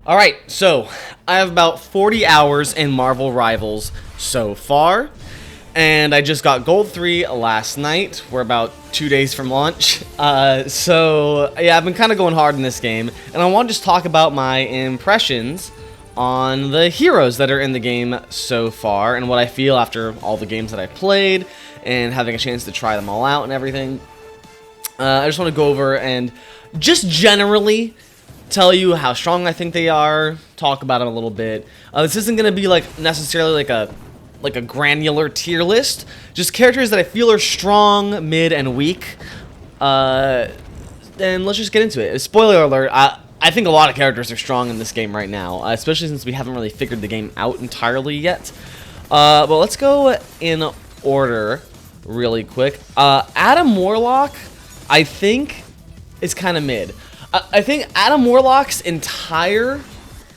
Alright, so I have about 40 hours in Marvel Rivals so far, and I just got Gold 3 last night. We're about 2 days from launch. So yeah, I've been kind of going hard in this game, and I want to just talk about my impressions on the heroes that are in the game so far, and what I feel after all the games that I played, and having a chance to try them all out and everything. I just want to go over and just generally tell you how strong I think they are, talk about them a little bit. This isn't going to be necessarily like a granular tier list, just characters that I feel are strong, mid, and weak. Then let's just get into it. Spoiler alert, I think a lot of characters are strong in this game right now, especially since we haven't really figured the game out entirely yet. But let's go in order really quick. Adam Warlock, I think, is kind of mid. I think Adam Warlock's entire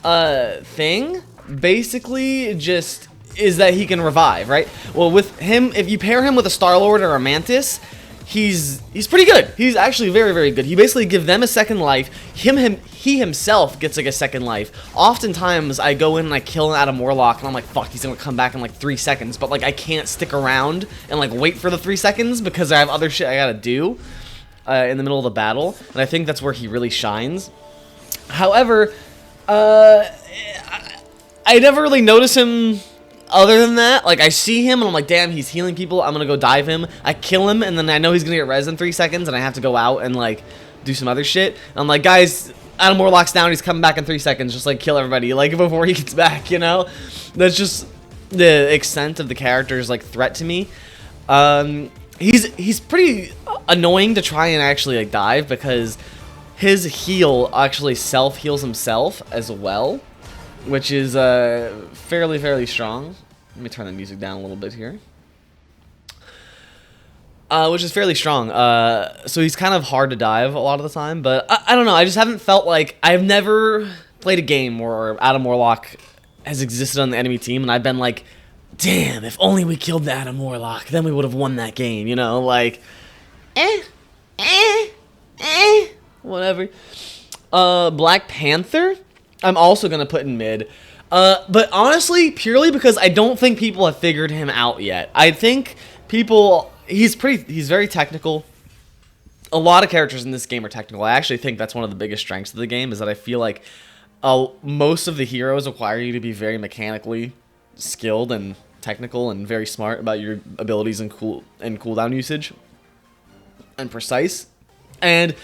thing basically just is that he can revive, right? Well, with him, if you pair him with a Star-Lord or a Mantis, he's pretty good. He's actually very, very good. He basically gives them a second life. He himself gets like a second life. Oftentimes, I go in and I kill an Adam Warlock, and I'm like, fuck, he's gonna come back in like 3 seconds. But like, I can't stick around and like wait for the 3 seconds because I have other shit I gotta do in the middle of the battle, and I think that's where he really shines. However, I never really notice him other than that. Like, I see him and I'm like, damn, he's healing people, I'm gonna go dive him. I kill him, and then I know he's gonna get res in 3 seconds, and I have to go out and like do some other shit. And I'm like, guys, Adam Warlock's down, he's coming back in 3 seconds, just like kill everybody like before he gets back, you know? That's just the extent of the character's like threat to me. He's pretty annoying to try and actually like dive, because his heal actually self-heals himself as well, which is fairly strong. Let me turn the music down a little bit here. Which is fairly strong. So he's kind of hard to dive a lot of the time, but I don't know. I just haven't felt like I've never played a game where Adam Warlock has existed on the enemy team, and I've been like, damn, if only we killed the Adam Warlock, then we would have won that game, you know? Like, whatever. Black Panther, I'm also gonna put in mid. But honestly, purely because I don't think people have figured him out yet. I think he's very technical. A lot of characters in this game are technical. I actually think that's one of the biggest strengths of the game, is that I feel like most of the heroes require you to be very mechanically skilled and technical and very smart about your abilities and cooldown usage and precise. And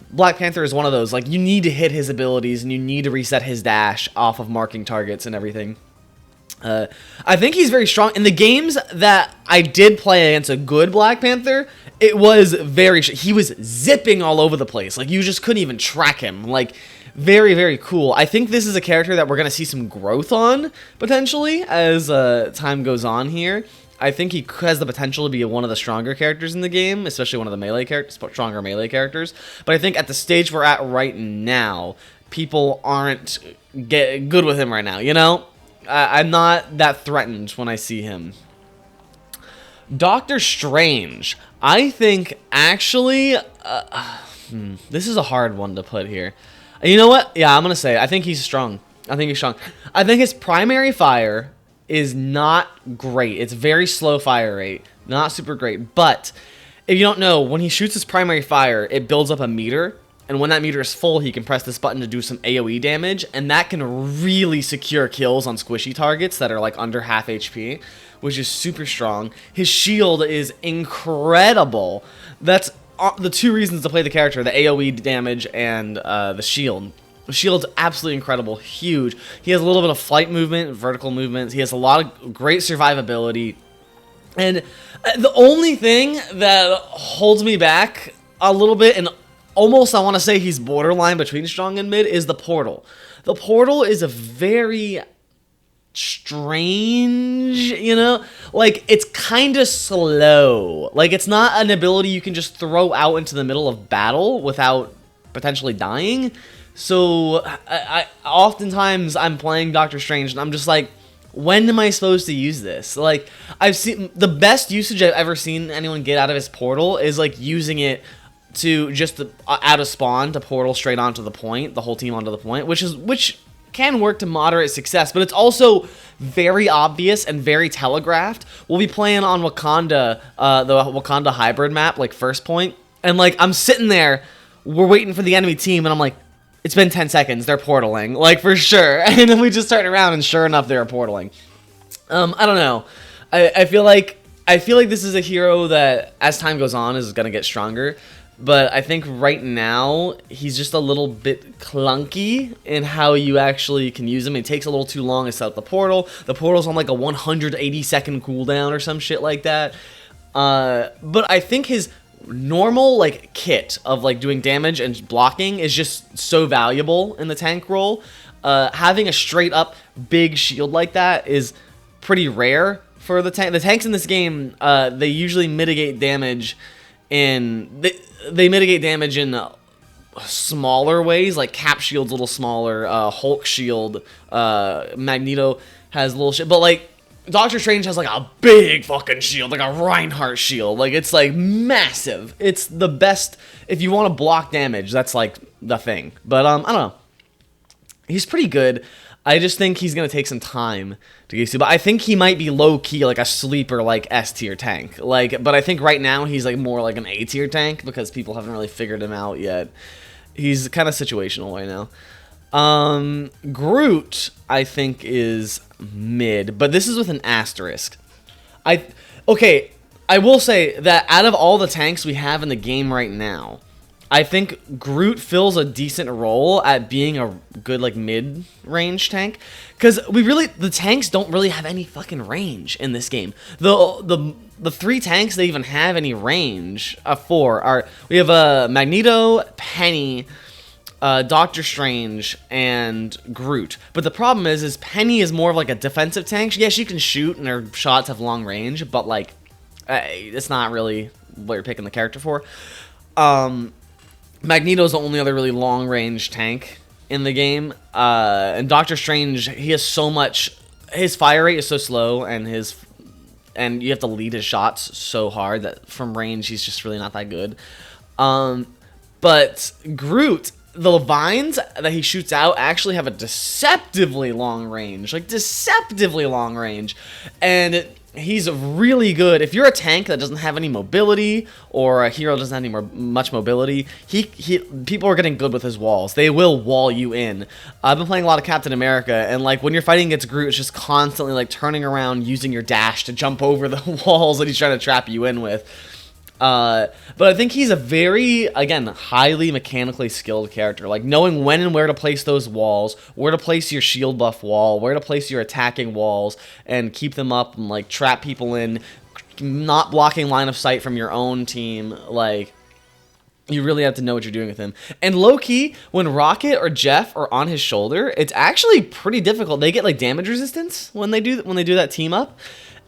Black Panther is one of those. Like, you need to hit his abilities, and you need to reset his dash off of marking targets and everything. I think he's very strong. In the games that I did play against a good Black Panther, it was he was zipping all over the place. Like, you just couldn't even track him. Like, very, very cool. I think this is a character that we're going to see some growth on, potentially, as time goes on here. I think he has the potential to be one of the stronger characters in the game, especially one of the stronger melee characters. But I think at the stage we're at right now, people aren't good with him right now, you know? I'm not that threatened when I see him. Doctor Strange. I think, actually, this is a hard one to put here. You know what? Yeah, I'm going to say it. I think he's strong. I think his primary fire is not great. It's very slow fire rate. Not super great. But if you don't know, when he shoots his primary fire, it builds up a meter. And when that meter is full, he can press this button to do some AoE damage. And that can really secure kills on squishy targets that are like under half HP, which is super strong. His shield is incredible. That's the 2 reasons to play the character: the AoE damage and the shield. The shield's absolutely incredible, huge. He has a little bit of flight movement, vertical movements. He has a lot of great survivability. And the only thing that holds me back a little bit, and almost I want to say he's borderline between strong and mid, is the portal. The portal is a very strange, you know? Like, it's kind of slow. Like, it's not an ability you can just throw out into the middle of battle without potentially dying. So, I oftentimes I'm playing Doctor Strange, and I'm just like, when am I supposed to use this? Like, I've seen the best usage I've ever seen anyone get out of his portal is like using it to just out of spawn to portal straight onto the point, the whole team onto the point, which can work to moderate success, but it's also very obvious and very telegraphed. We'll be playing on Wakanda, the Wakanda hybrid map, like first point, and like I'm sitting there, we're waiting for the enemy team, and I'm like, it's been 10 seconds, they're portaling, like for sure. And then we just turn around, and sure enough, they're portaling. I don't know. I feel like this is a hero that, as time goes on, is gonna get stronger. But I think right now, he's just a little bit clunky in how you actually can use him. It takes a little too long to set up the portal. The portal's on like a 180-second cooldown or some shit like that. But I think his normal like kit of like doing damage and blocking is just so valuable in the tank role. Having a straight up big shield like that is pretty rare for the tank. The tanks in this game, they usually mitigate damage in they mitigate damage in smaller ways, like Cap Shield's a little smaller, Hulk Shield, Magneto has little shit, but like Doctor Strange has like a big fucking shield, like a Reinhardt shield, like it's like massive. It's the best if you want to block damage. That's like the thing. But I don't know. He's pretty good. I just think he's gonna take some time to get used to. But I think he might be low key like a sleeper, like S tier tank. Like, but I think right now he's like more like an A tier tank because people haven't really figured him out yet. He's kind of situational right now. Groot, I think, is mid, but this is with an asterisk. Okay, I will say that out of all the tanks we have in the game right now, I think Groot fills a decent role at being a good like mid-range tank, because the tanks don't really have any fucking range in this game. The three tanks that even have any range, we have Magneto, Penny, Doctor Strange, and Groot. But the problem is Penny is more of like a defensive tank. Yeah, she can shoot and her shots have long range, but like it's not really what you're picking the character for. Magneto's the only other really long-range tank in the game, and Doctor Strange, he has so much. His fire rate is so slow, and you have to lead his shots so hard that from range he's just really not that good. But Groot, the vines that he shoots out actually have a deceptively long range, and he's really good. If you're a tank that doesn't have any mobility, or a hero doesn't have much mobility, people are getting good with his walls. They will wall you in. I've been playing a lot of Captain America, and like when you're fighting against Groot, it's just constantly like turning around, using your dash to jump over the walls that he's trying to trap you in with. But I think he's a very, again, highly mechanically skilled character. Like knowing when and where to place those walls, where to place your shield buff wall, where to place your attacking walls, and keep them up and like trap people in, not blocking line of sight from your own team. Like, you really have to know what you're doing with him. And low-key, when Rocket or Jeff are on his shoulder, it's actually pretty difficult. They get like damage resistance when they do that team up.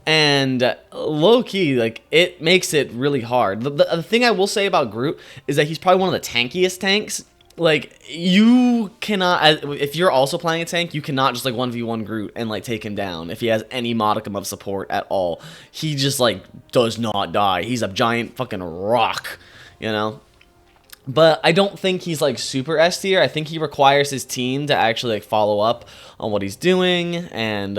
And low-key, like, it makes it really hard. The thing I will say about Groot is that he's probably one of the tankiest tanks. Like, you cannot, if you're also playing a tank, you cannot just, like, 1v1 Groot and, like, take him down if he has any modicum of support at all. He just, like, does not die. He's a giant fucking rock, you know? But I don't think he's, like, super S tier. I think he requires his team to actually, like, follow up on what he's doing and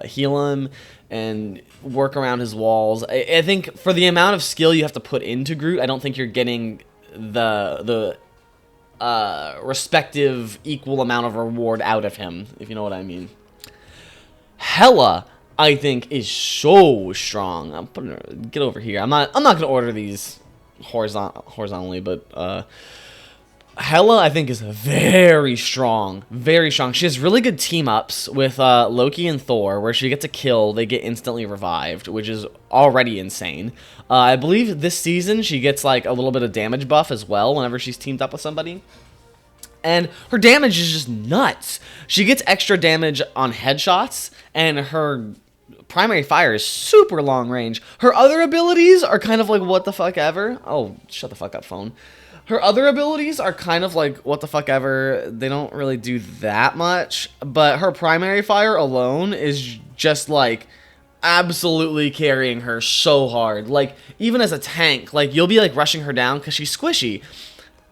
heal him and work around his walls. I think for the amount of skill you have to put into Groot, I don't think you're getting the respective equal amount of reward out of him, if you know what I mean. Hela, I think, is so strong. Get over here. I'm not gonna order these horizontally, but Hela, I think, is very strong. Very strong. She has really good team-ups with Loki and Thor, where she gets a kill, they get instantly revived, which is already insane. I believe this season she gets, like, a little bit of damage buff as well whenever she's teamed up with somebody. And her damage is just nuts. She gets extra damage on headshots, and her primary fire is super long range. Her other abilities are kind of like what the fuck ever. Oh, shut the fuck up, phone. Her other abilities are kind of like what the fuck ever. They don't really do that much, but her primary fire alone is just like absolutely carrying her so hard. Like, even as a tank, like, you'll be like rushing her down because she's squishy,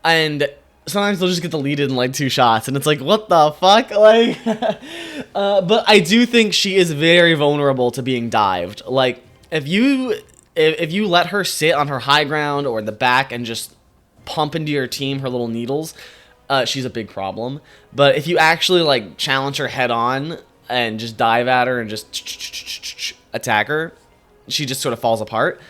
and sometimes they'll just get deleted in like 2 shots, and it's like, what the fuck? Like, but I do think she is very vulnerable to being dived. Like, if you let her sit on her high ground or in the back and just pump into your team her little needles, she's a big problem. But if you actually like challenge her head on and just dive at her and just attack her, she just sort of falls apart.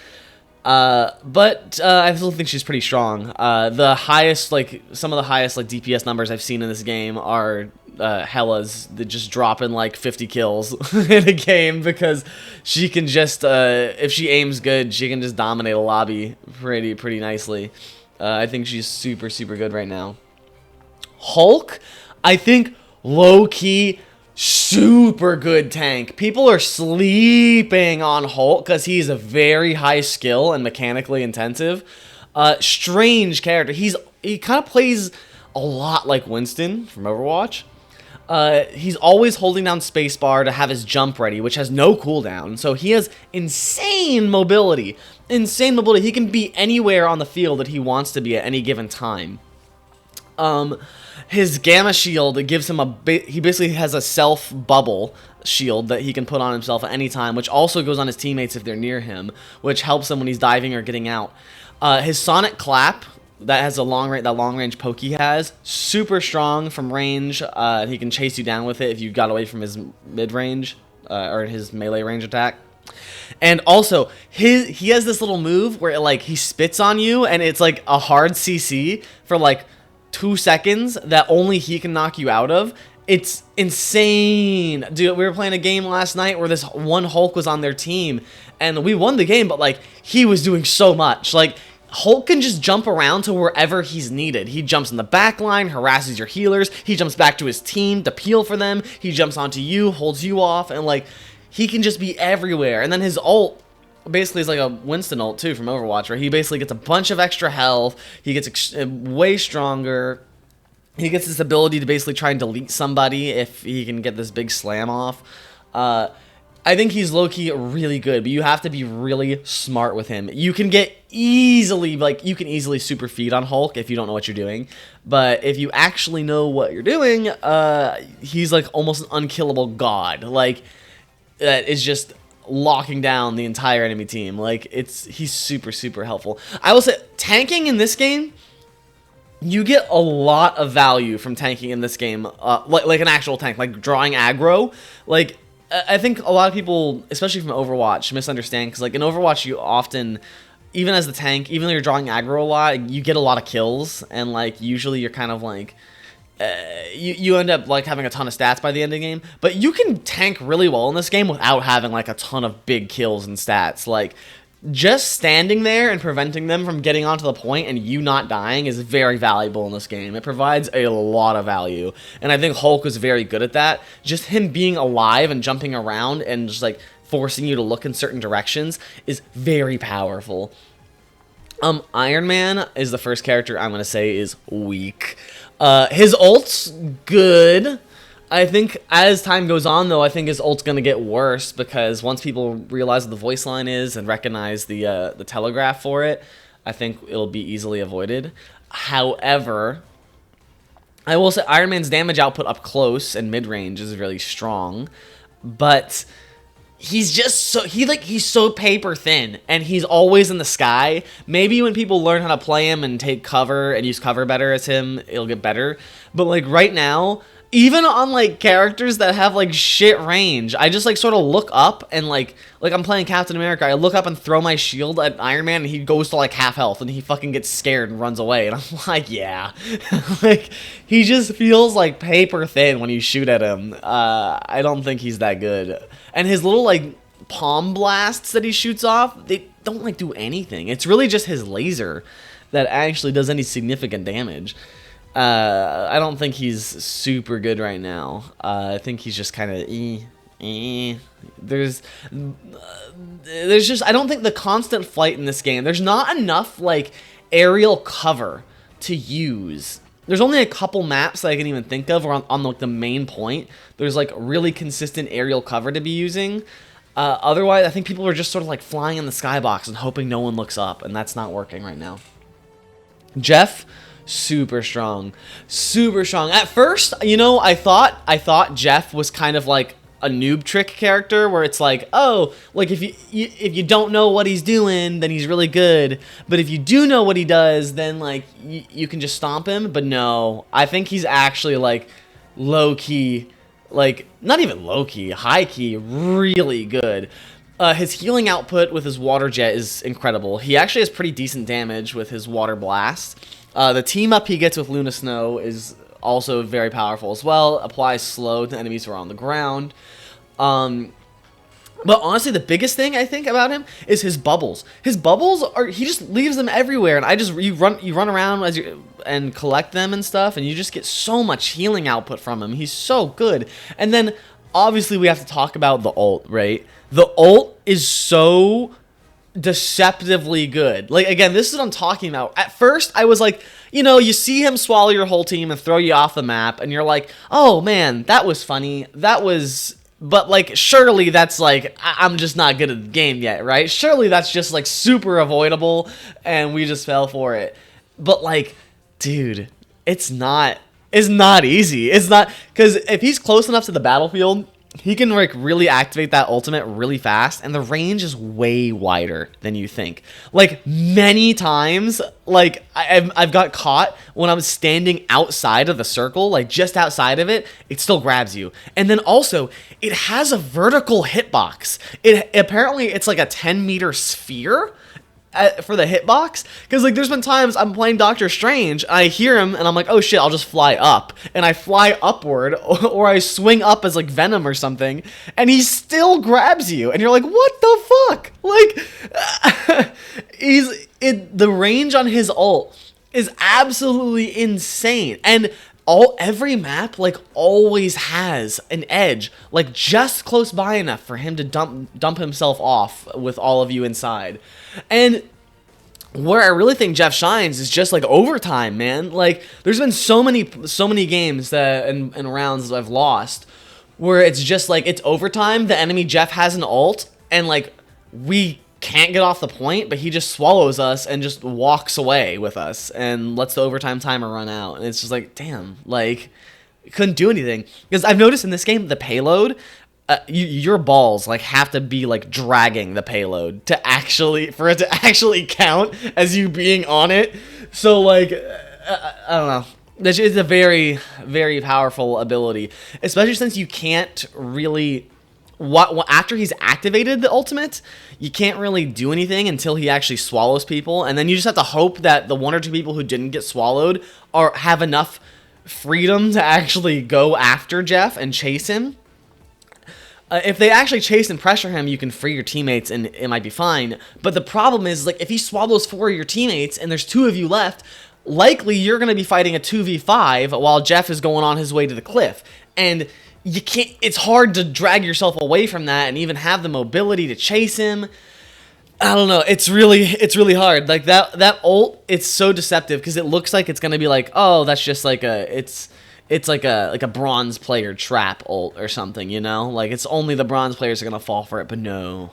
But I still think she's pretty strong. The highest, like, some of the highest, like, DPS numbers I've seen in this game are, Hela's that just dropping, like, 50 kills in a game because she can just, if she aims good, she can just dominate a lobby pretty nicely. I think she's super, super good right now. Hulk, I think, low-key, super good tank. People are sleeping on Hulk because he's a very high skill and mechanically intensive. Strange character. He kind of plays a lot like Winston from Overwatch. He's always holding down spacebar to have his jump ready, which has no cooldown. So he has insane mobility. Insane mobility. He can be anywhere on the field that he wants to be at any given time. His gamma shield, it gives him he basically has a self bubble shield that he can put on himself at any time, which also goes on his teammates if they're near him, which helps him when he's diving or getting out. His sonic clap, that has a long range poke he has, super strong from range. He can chase you down with it if you got away from his mid range or his melee range attack. And also, he has this little move where he spits on you and it's like a hard CC for like 2 seconds that only he can knock you out of. It's insane. Dude, we were playing a game last night where this one Hulk was on their team and we won the game, but like he was doing so much. Like Hulk can just jump around to wherever he's needed. He jumps in the back line, harasses your healers. He jumps back to his team to peel for them. He jumps onto you, holds you off, and like he can just be everywhere. And then his ult basically is like a Winston ult too from Overwatch, where he basically gets a bunch of extra health. He gets way stronger. He gets this ability to basically try and delete somebody if he can get this big slam off. I think he's low-key really good, but you have to be really smart with him. You can easily super feed on Hulk if you don't know what you're doing. But if you actually know what you're doing, he's like almost an unkillable god. Like, that is just locking down the entire enemy team. Like, he's super, super helpful. I will say, tanking in this game, you get a lot of value from tanking in this game, like an actual tank, like drawing aggro. Like, I think a lot of people, especially from Overwatch, misunderstand, because like in Overwatch, you often, even as the tank, even though you're drawing aggro a lot, you get a lot of kills, and like usually you're kind of like, you end up like having a ton of stats by the end of the game. But you can tank really well in this game without having like a ton of big kills and stats. Like, just standing there and preventing them from getting onto the point and you not dying is very valuable in this game. It provides a lot of value. And I think Hulk was very good at that. Just him being alive and jumping around and just like forcing you to look in certain directions is very powerful. Iron Man is the first character I'm going to say is weak. His ult's good. I think as time goes on, though, I think his ult's going to get worse because once people realize what the voice line is and recognize the telegraph for it, I think it'll be easily avoided. However, I will say Iron Man's damage output up close and mid-range is really strong, but he's just he's so paper thin and he's always in the sky. Maybe when people learn how to play him and take cover and use cover better as him, it'll get better. But like right now, even on like characters that have like shit range, I just like sort of look up and like I'm playing Captain America, I look up and throw my shield at Iron Man and he goes to like half health and he fucking gets scared and runs away, and I'm like, yeah. Like, he just feels like paper thin when you shoot at him. I don't think he's that good. And his little like palm blasts that he shoots off, they don't like do anything. It's really just his laser that actually does any significant damage. I don't think he's super good right now. I think he's just kind of There's just, I don't think the constant flight in this game, there's not enough like aerial cover to use. There's only a couple maps that I can even think of, or on like the main point, there's like really consistent aerial cover to be using. Otherwise, I think people are just sort of like flying in the skybox and hoping no one looks up, and that's not working right now. Jeff, super strong, super strong. At first, you know, I thought Jeff was kind of like a noob trick character where it's like, oh, like if you don't know what he's doing, then he's really good. But if you do know what he does, then like you can just stomp him. But no, I think he's actually like low key, like not even low key, high key, really good. His healing output with his water jet is incredible. He actually has pretty decent damage with his water blast. The team up he gets with Luna Snow is also very powerful as well. Applies slow to enemies who are on the ground. But honestly, the biggest thing I think about him is his bubbles. His bubbles are, he just leaves them everywhere, and you run around and collect them and stuff, and you just get so much healing output from him. He's so good. And then obviously we have to talk about the ult, right? The ult is so deceptively good. Like, again, this is what I'm talking about. At first, I was like, you know, you see him swallow your whole team and throw you off the map, and you're like, oh man, that was funny. But like, surely that's like, I'm just not good at the game yet, right? Surely that's just like super avoidable, and we just fell for it. But like, dude, it's not easy. It's not, because if he's close enough to the battlefield, he can like really activate that ultimate really fast, and the range is way wider than you think. Like many times, like I've got caught when I was standing outside of the circle, like just outside of it, it still grabs you. And then also, it has a vertical hitbox. It's like a 10-meter sphere for the hitbox, because like there's been times I'm playing Doctor Strange, I hear him and I'm like, oh shit, I'll just fly up, and I fly upward, or I swing up as like Venom or something, and he still grabs you, and you're like, what the fuck? Like, the range on his ult is absolutely insane, and every map like always has an edge, like just close by enough for him to dump himself off with all of you inside. And where I really think Jeff shines is just like overtime, man. Like there's been so many games that and rounds that I've lost where it's just like it's overtime, the enemy Jeff has an ult, and like we can't get off the point, but he just swallows us and just walks away with us and lets the overtime timer run out. And it's just like, damn, like, couldn't do anything. Because I've noticed in this game, the payload, your balls like have to be like dragging the payload for it to actually count as you being on it. So like, I don't know. This is a very, very powerful ability, especially since you can't really. After he's activated the ultimate, you can't really do anything until he actually swallows people, and then you just have to hope that the one or two people who didn't get swallowed have enough freedom to actually go after Jeff and chase him. If they actually chase and pressure him, you can free your teammates and it might be fine. But the problem is, like, if he swallows 4 of your teammates and there's 2 of you left, likely you're going to be fighting a 2v5 while Jeff is going on his way to the cliff. And you can't, it's hard to drag yourself away from that and even have the mobility to chase him. I don't know. It's really hard. Like that ult, it's so deceptive because it looks like it's going to be like, oh, that's just like it's like a bronze player trap ult or something, you know? Like it's only the bronze players are going to fall for it, but no.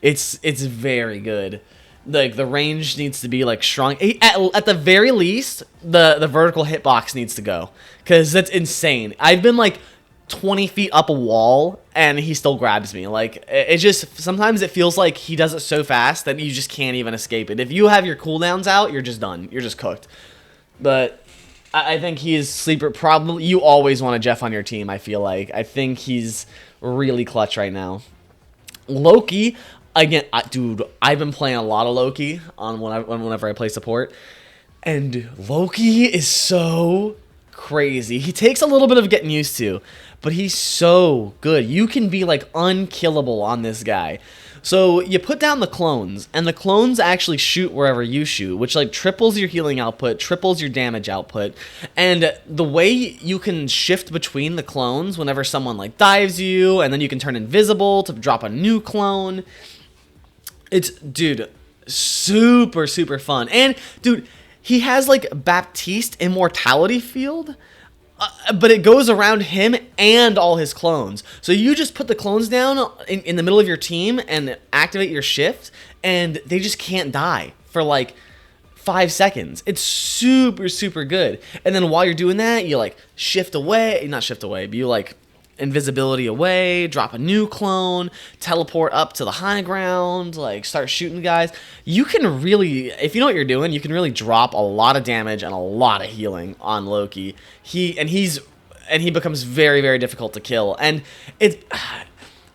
It's very good. Like the range needs to be like strong. At the very least, the vertical hitbox needs to go, because that's insane. I've been like 20 feet up a wall and he still grabs me. Like it just, sometimes it feels like he does it so fast that you just can't even escape it. If you have your cooldowns out, you're just done. You're just cooked. But I think he is sleeper. Probably you always want a Jeff on your team. I feel like I think he's really clutch right now. Loki. Again, dude, I've been playing a lot of Loki on whenever I play support, and Loki is so crazy. He takes a little bit of getting used to, but he's so good. You can be like unkillable on this guy. So you put down the clones, and the clones actually shoot wherever you shoot, which like triples your healing output, triples your damage output. And the way you can shift between the clones whenever someone like dives you, and then you can turn invisible to drop a new clone. It's, dude, super, super fun. And, dude, he has, like, Baptiste Immortality Field, but it goes around him and all his clones. So you just put the clones down in the middle of your team and activate your shift, and they just can't die for, like, 5 seconds. It's super, super good. And then while you're doing that, you like shift away, not shift away, but you like invisibility away, drop a new clone, teleport up to the high ground, like start shooting guys. You can really, if you know what you're doing, you can really drop a lot of damage and a lot of healing on Loki. He becomes very, very difficult to kill. And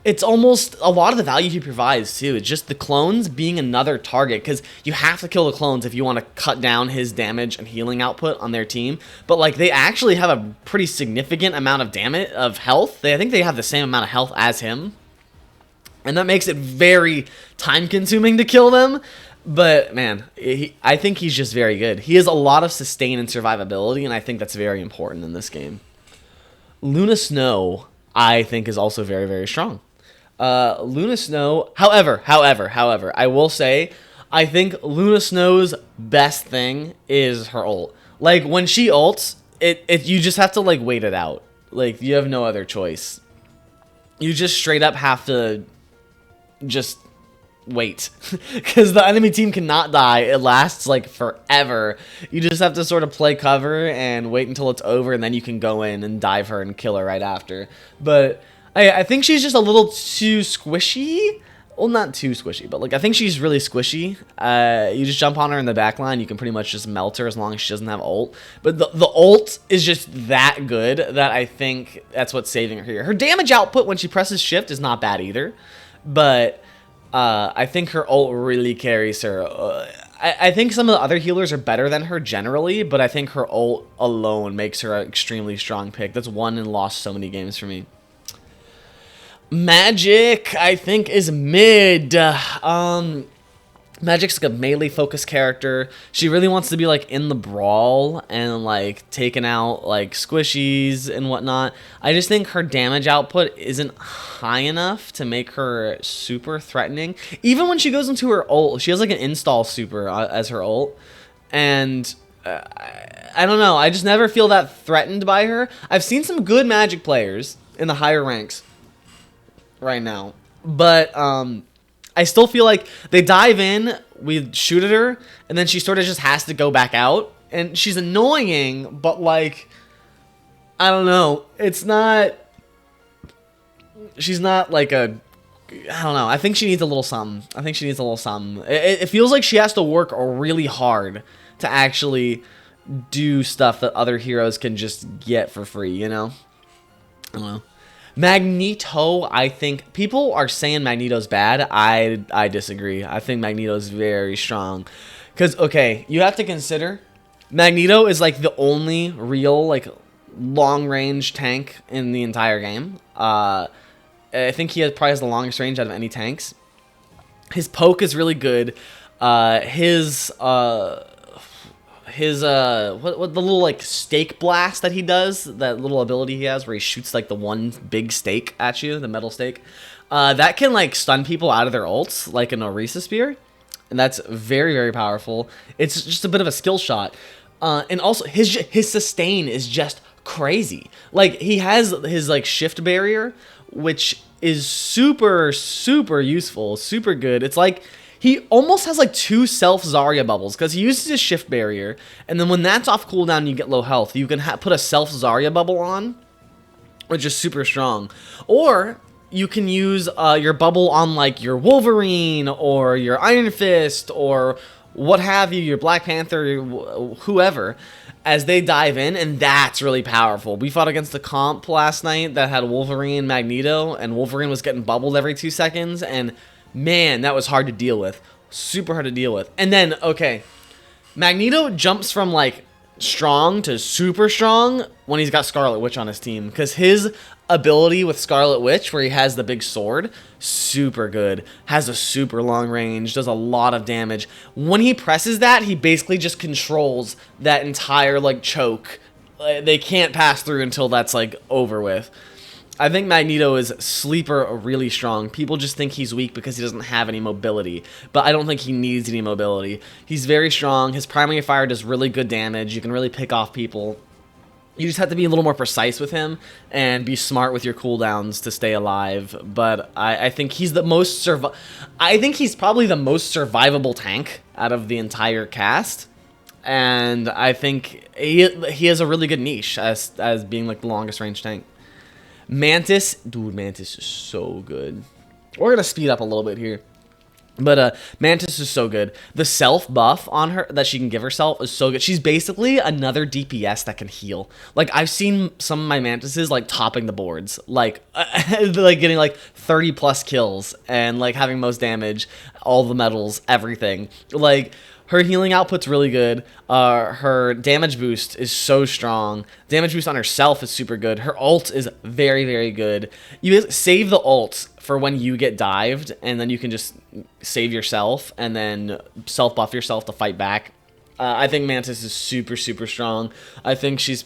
it's almost a lot of the value he provides too. It's just the clones being another target, because you have to kill the clones if you want to cut down his damage and healing output on their team. But like they actually have a pretty significant amount of damage of health. I think they have the same amount of health as him, and that makes it very time consuming to kill them. But man, I think he's just very good. He has a lot of sustain and survivability, and I think that's very important in this game. Luna Snow, I think, is also very, very strong. Luna Snow, however, I will say, I think Luna Snow's best thing is her ult. Like, when she ults, you just have to, like, wait it out. Like, you have no other choice. You just straight up have to just wait. Because the enemy team cannot die. It lasts, like, forever. You just have to sort of play cover and wait until it's over, and then you can go in and dive her and kill her right after. But I think she's just a little too squishy. Well, not too squishy, but like I think she's really squishy. You just jump on her in the back line, you can pretty much just melt her as long as she doesn't have ult. But the ult is just that good that I think that's what's saving her here. Her damage output when she presses shift is not bad either, but I think her ult really carries her. I think some of the other healers are better than her generally, but I think her ult alone makes her an extremely strong pick. That's won and lost so many games for me. Magic, I think, is mid. Magic's like a melee focused character. She really wants to be like in the brawl and like taking out like squishies and whatnot. I just think her damage output isn't high enough to make her super threatening. Even when she goes into her ult, she has like an install super as her ult. And I don't know. I just never feel that threatened by her. I've seen some good Magic players in the higher ranks right now, but I still feel like they dive in, we shoot at her, and then she sort of just has to go back out, and she's annoying, but like I don't know, she's not like I don't know, I think she needs a little something. It feels like she has to work really hard to actually do stuff that other heroes can just get for free, you know? I don't know. Magneto, I think people are saying Magneto's bad. I disagree. I think Magneto's very strong. Because, okay, you have to consider Magneto is like the only real like long range tank in the entire game. I think he probably has the longest range out of any tanks. His poke is really good. His what the little like stake blast that he does, that little ability he has where he shoots like the one big stake at you, the metal stake, that can like stun people out of their ults like an Orisa spear, and that's very, very powerful. It's just a bit of a skill shot, and also his sustain is just crazy. Like he has his like shift barrier, which is super, super useful, super good. It's like he almost has like 2 self Zarya bubbles, because he uses his shift barrier, and then when that's off cooldown and you get low health, you can put a self Zarya bubble on, which is super strong. Or you can use your bubble on like your Wolverine or your Iron Fist or what have you, your Black Panther, whoever, as they dive in, and that's really powerful. We fought against a comp last night that had Wolverine and Magneto, and Wolverine was getting bubbled every 2 seconds, and man, that was hard to deal with. Super hard to deal with. And then, okay, Magneto jumps from, like, strong to super strong when he's got Scarlet Witch on his team. Because his ability with Scarlet Witch, where he has the big sword, super good. Has a super long range, does a lot of damage. When he presses that, he basically just controls that entire, like, choke. They can't pass through until that's, like, over with. I think Magneto is sleeper really strong. People just think he's weak because he doesn't have any mobility, but I don't think he needs any mobility. He's very strong. His primary fire does really good damage. You can really pick off people. You just have to be a little more precise with him and be smart with your cooldowns to stay alive. But I think he's the most I think he's probably the most survivable tank out of the entire cast. and I think he has a really good niche as being like the longest range tank. Mantis, dude, Mantis is so good. We're gonna speed up a little bit here. But Mantis is so good. The self buff on her that she can give herself is so good. She's basically another DPS that can heal. Like I've seen some of my Mantises like topping the boards, like like getting like 30 plus kills and like having most damage, all the medals, everything. Like her healing output's really good. Her damage boost is so strong. Damage boost on herself is super good. Her ult is very, very good. You save the ult for when you get dived, and then you can just save yourself and then self-buff yourself to fight back. I think Mantis is super, super strong. I think she's...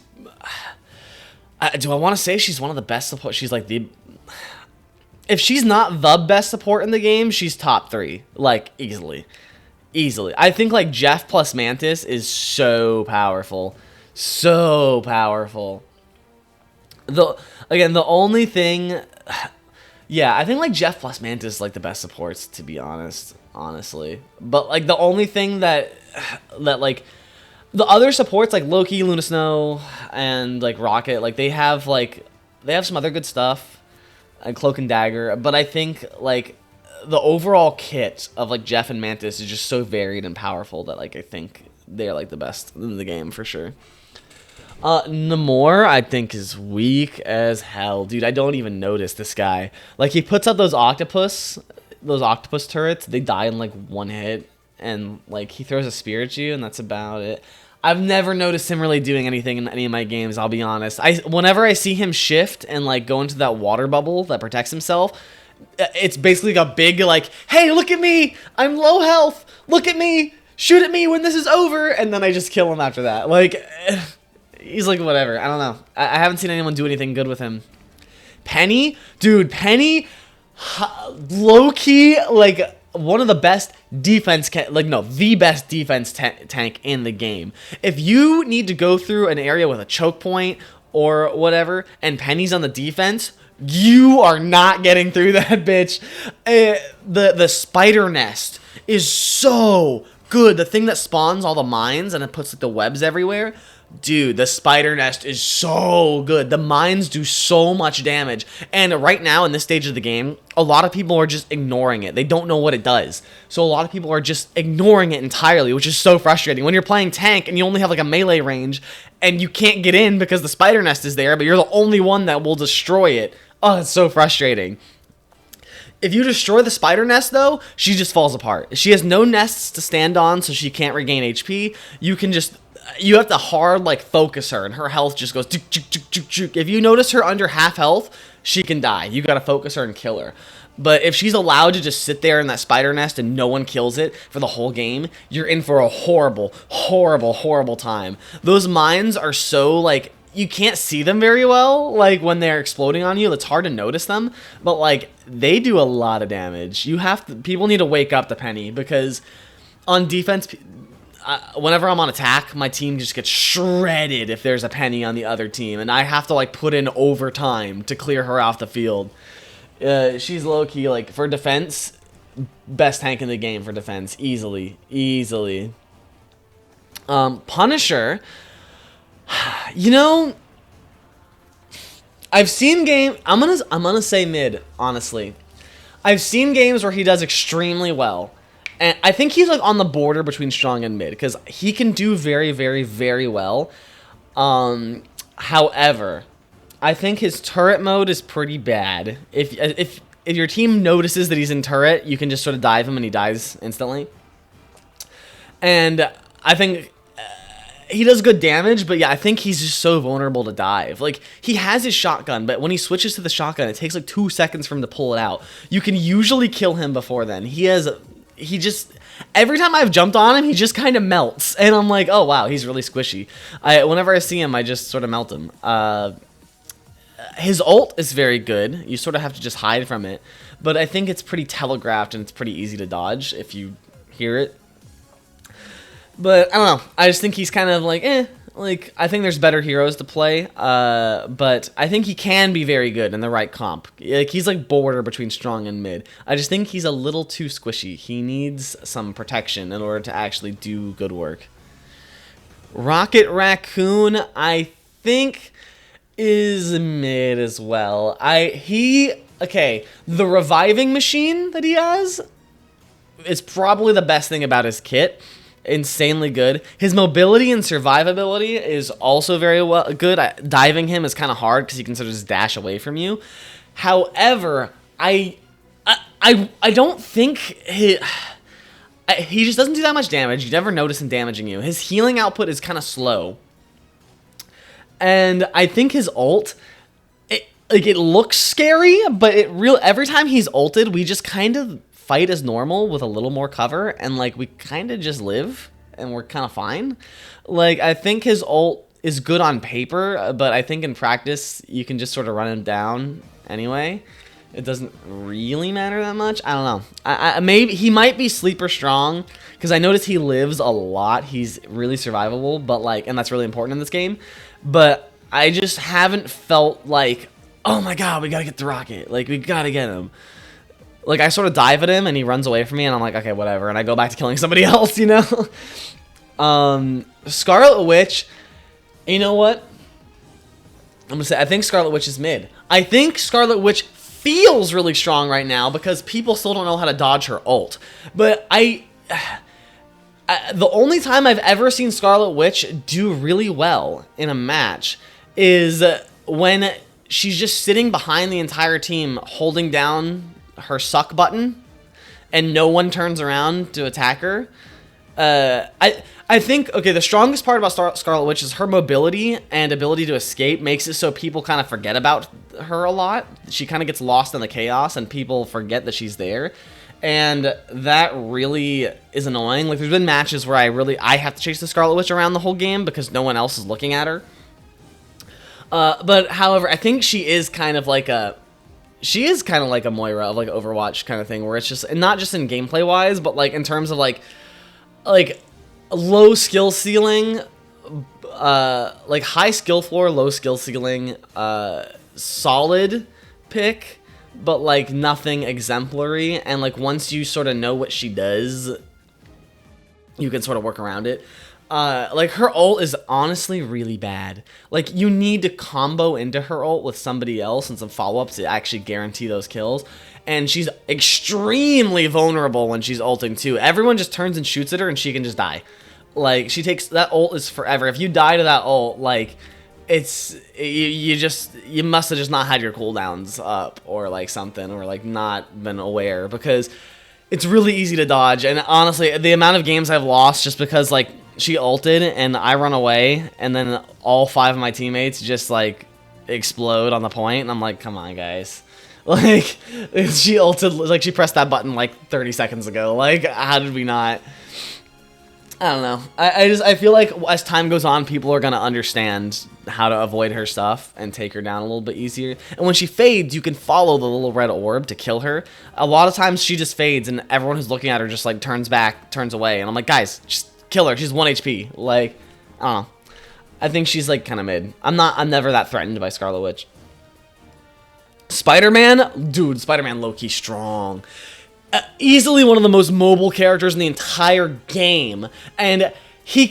do I want to say she's one of the best support? She's like the... If she's not the best support in the game, she's top 3. Like, easily. Easily. I think, like, Jeff plus Mantis is so powerful. So powerful. Again, the only thing... Yeah, I think, like, Jeff plus Mantis is, like, the best supports, to be honest. Honestly. But, like, the only thing that like... The other supports, like Loki, Luna Snow, and, like, Rocket, like, they have some other good stuff. And Cloak and Dagger. But I think, like... The overall kit of like Jeff and Mantis is just so varied and powerful that like I think they're like the best in the game for sure. Namor I think is weak as hell, dude. I don't even notice this guy. Like he puts up those octopus turrets. They die in like one hit, and like he throws a spear at you, and that's about it. I've never noticed him really doing anything in any of my games. I'll be honest. Whenever I see him shift and like go into that water bubble that protects himself. It's basically a big, like, hey, look at me! I'm low health! Look at me! Shoot at me when this is over! And then I just kill him after that. Like, he's like, whatever. I don't know. I haven't seen anyone do anything good with him. Penny? Dude, Penny, low-key, like, one of the best defense, the best defense tank in the game. If you need to go through an area with a choke point or whatever, and Penny's on the defense... You are not getting through that, bitch. The spider nest is so good. The thing that spawns all the mines and it puts like the webs everywhere. Dude, the spider nest is so good. The mines do so much damage. And right now in this stage of the game, a lot of people are just ignoring it. They don't know what it does. So a lot of people are just ignoring it entirely, which is so frustrating. When you're playing tank and you only have like a melee range and you can't get in because the spider nest is there, but you're the only one that will destroy it. Oh, it's so frustrating. If you destroy the spider nest, though, she just falls apart. She has no nests to stand on, so she can't regain HP. You have to hard, like, focus her, and her health just goes... If you notice her under half health, she can die. You gotta focus her and kill her. But if she's allowed to just sit there in that spider nest and no one kills it for the whole game, you're in for a horrible, horrible, horrible time. Those mines are so, like... You can't see them very well, like, when they're exploding on you. It's hard to notice them, but, like, they do a lot of damage. People need to wake up to Penny, because on defense, whenever I'm on attack, my team just gets shredded if there's a Penny on the other team, and I have to, like, put in overtime to clear her off the field. She's low-key, like, for defense, best tank in the game for defense, easily. Punisher... You know, I've seen I'm gonna say mid, honestly. I've seen games where he does extremely well. And I think he's like on the border between strong and mid, because he can do very, very, very well. However, I think his turret mode is pretty bad. If your team notices that he's in turret, you can just sort of dive him and he dies instantly. And I think he does good damage, but yeah, I think he's just so vulnerable to dive. Like, he has his shotgun, but when he switches to the shotgun, it takes like 2 seconds for him to pull it out. You can usually kill him before then. Every time I've jumped on him, he just kind of melts. And I'm like, oh wow, he's really squishy. Whenever I see him, I just sort of melt him. His ult is very good. You sort of have to just hide from it. But I think it's pretty telegraphed and it's pretty easy to dodge if you hear it. But, I don't know. I just think he's kind of like, Like, I think there's better heroes to play. But I think he can be very good in the right comp. Like, he's like border between strong and mid. I just think he's a little too squishy. He needs some protection in order to actually do good work. Rocket Raccoon, I think, is mid as well. Okay, the reviving machine that he has is probably the best thing about his kit. Insanely good. His mobility and survivability is also very good. Diving him is kind of hard because he can sort of just dash away from you. However, I don't think he just doesn't do that much damage. You never notice him damaging you. His healing output is kind of slow. And I think his ult, it looks scary, but every time he's ulted, we just kind of fight as normal with a little more cover, and like we kind of just live and we're kind of fine. Like, I think his ult is good on paper, but I think in practice you can just sort of run him down anyway. It doesn't really matter that much. I don't know. Maybe he might be sleeper strong because I noticed he lives a lot. He's really survivable, but like, and that's really important in this game. But I just haven't felt like, oh my god, we gotta get the rocket. Like, we gotta get him. Like, I sort of dive at him and he runs away from me and I'm like, okay, whatever. And I go back to killing somebody else, you know? Scarlet Witch, you know what? I'm gonna say, I think Scarlet Witch is mid. I think Scarlet Witch feels really strong right now because people still don't know how to dodge her ult. But the only time I've ever seen Scarlet Witch do really well in a match is when she's just sitting behind the entire team holding down her suck button and no one turns around to attack her. I think, okay, the strongest part about Scarlet Witch is her mobility and ability to escape makes it so people kind of forget about her a lot. She kind of gets lost in the chaos and people forget that she's there. And that really is annoying. Like, there's been matches where I have to chase the Scarlet Witch around the whole game because no one else is looking at her. But, however, I think she is kind of like a Moira of, like, Overwatch kind of thing, where it's just, and not just in gameplay wise, but, like, in terms of, like low skill ceiling, like high skill floor, low skill ceiling, solid pick, but like nothing exemplary. And like once you sort of know what she does, you can sort of work around it. Like her ult is honestly really bad. Like you need to combo into her ult with somebody else and some follow-ups to actually guarantee those kills. And she's extremely vulnerable when she's ulting too. Everyone just turns and shoots at her and she can just die. Like that ult is forever. If you die to that ult, like you must have just not had your cooldowns up or like something, or like not been aware, because it's really easy to dodge. And honestly, the amount of games I've lost just because like she ulted and I run away and then all 5 of my teammates just like explode on the point and I'm like, come on guys. Like, she ulted, like she pressed that button like 30 seconds ago. Like, how did we not? I don't know. I feel like as time goes on, people are gonna understand how to avoid her stuff and take her down a little bit easier. And when she fades, you can follow the little red orb to kill her. A lot of times she just fades and everyone who's looking at her just like turns away. And I'm like, guys, just kill her. She's 1 HP. Like, I don't know. I think she's like kind of mid. I'm never that threatened by Scarlet Witch. Spider-Man? Dude, Spider-Man low-key strong. Easily one of the most mobile characters in the entire game. And he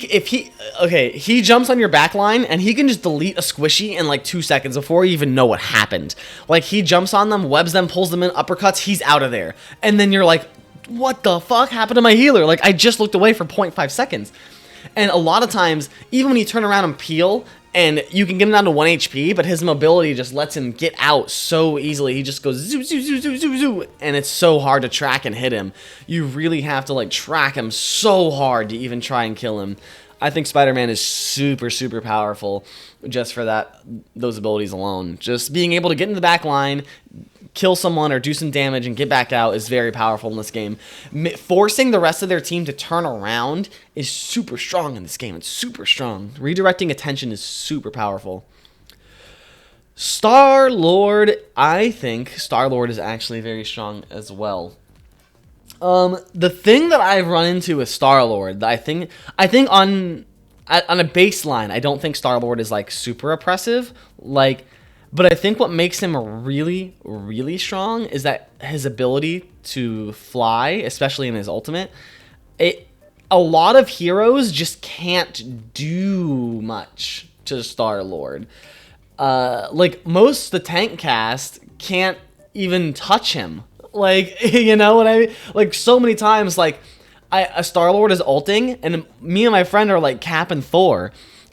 jumps on your backline and he can just delete a squishy in like 2 seconds before you even know what happened. Like, he jumps on them, webs them, pulls them in, uppercuts, he's out of there. And then you're like, what the fuck happened to my healer? Like, I just looked away for 0.5 seconds. And a lot of times, even when you turn around and peel, and you can get him down to 1 HP, but his mobility just lets him get out so easily. He just goes zoo, zoo, zoo, zoo, zoo, zoo, and it's so hard to track and hit him. You really have to like track him so hard to even try and kill him. I think Spider-Man is super, super powerful just for those abilities alone. Just being able to get in the back line, kill someone or do some damage and get back out is very powerful in this game. Forcing the rest of their team to turn around is super strong in this game. It's super strong. Redirecting attention is super powerful. Star-Lord, I think Star-Lord is actually very strong as well. The thing that I've run into with Star-Lord, I think on a baseline, I don't think Star-Lord is like super oppressive, but I think what makes him really, really strong is that his ability to fly, especially in his ultimate, a lot of heroes just can't do much to Star-Lord. Like, most the tank cast can't even touch him. Like, you know what I mean? Like, so many times, like, a Star-Lord is ulting, and me and my friend are, like, Cap and Thor,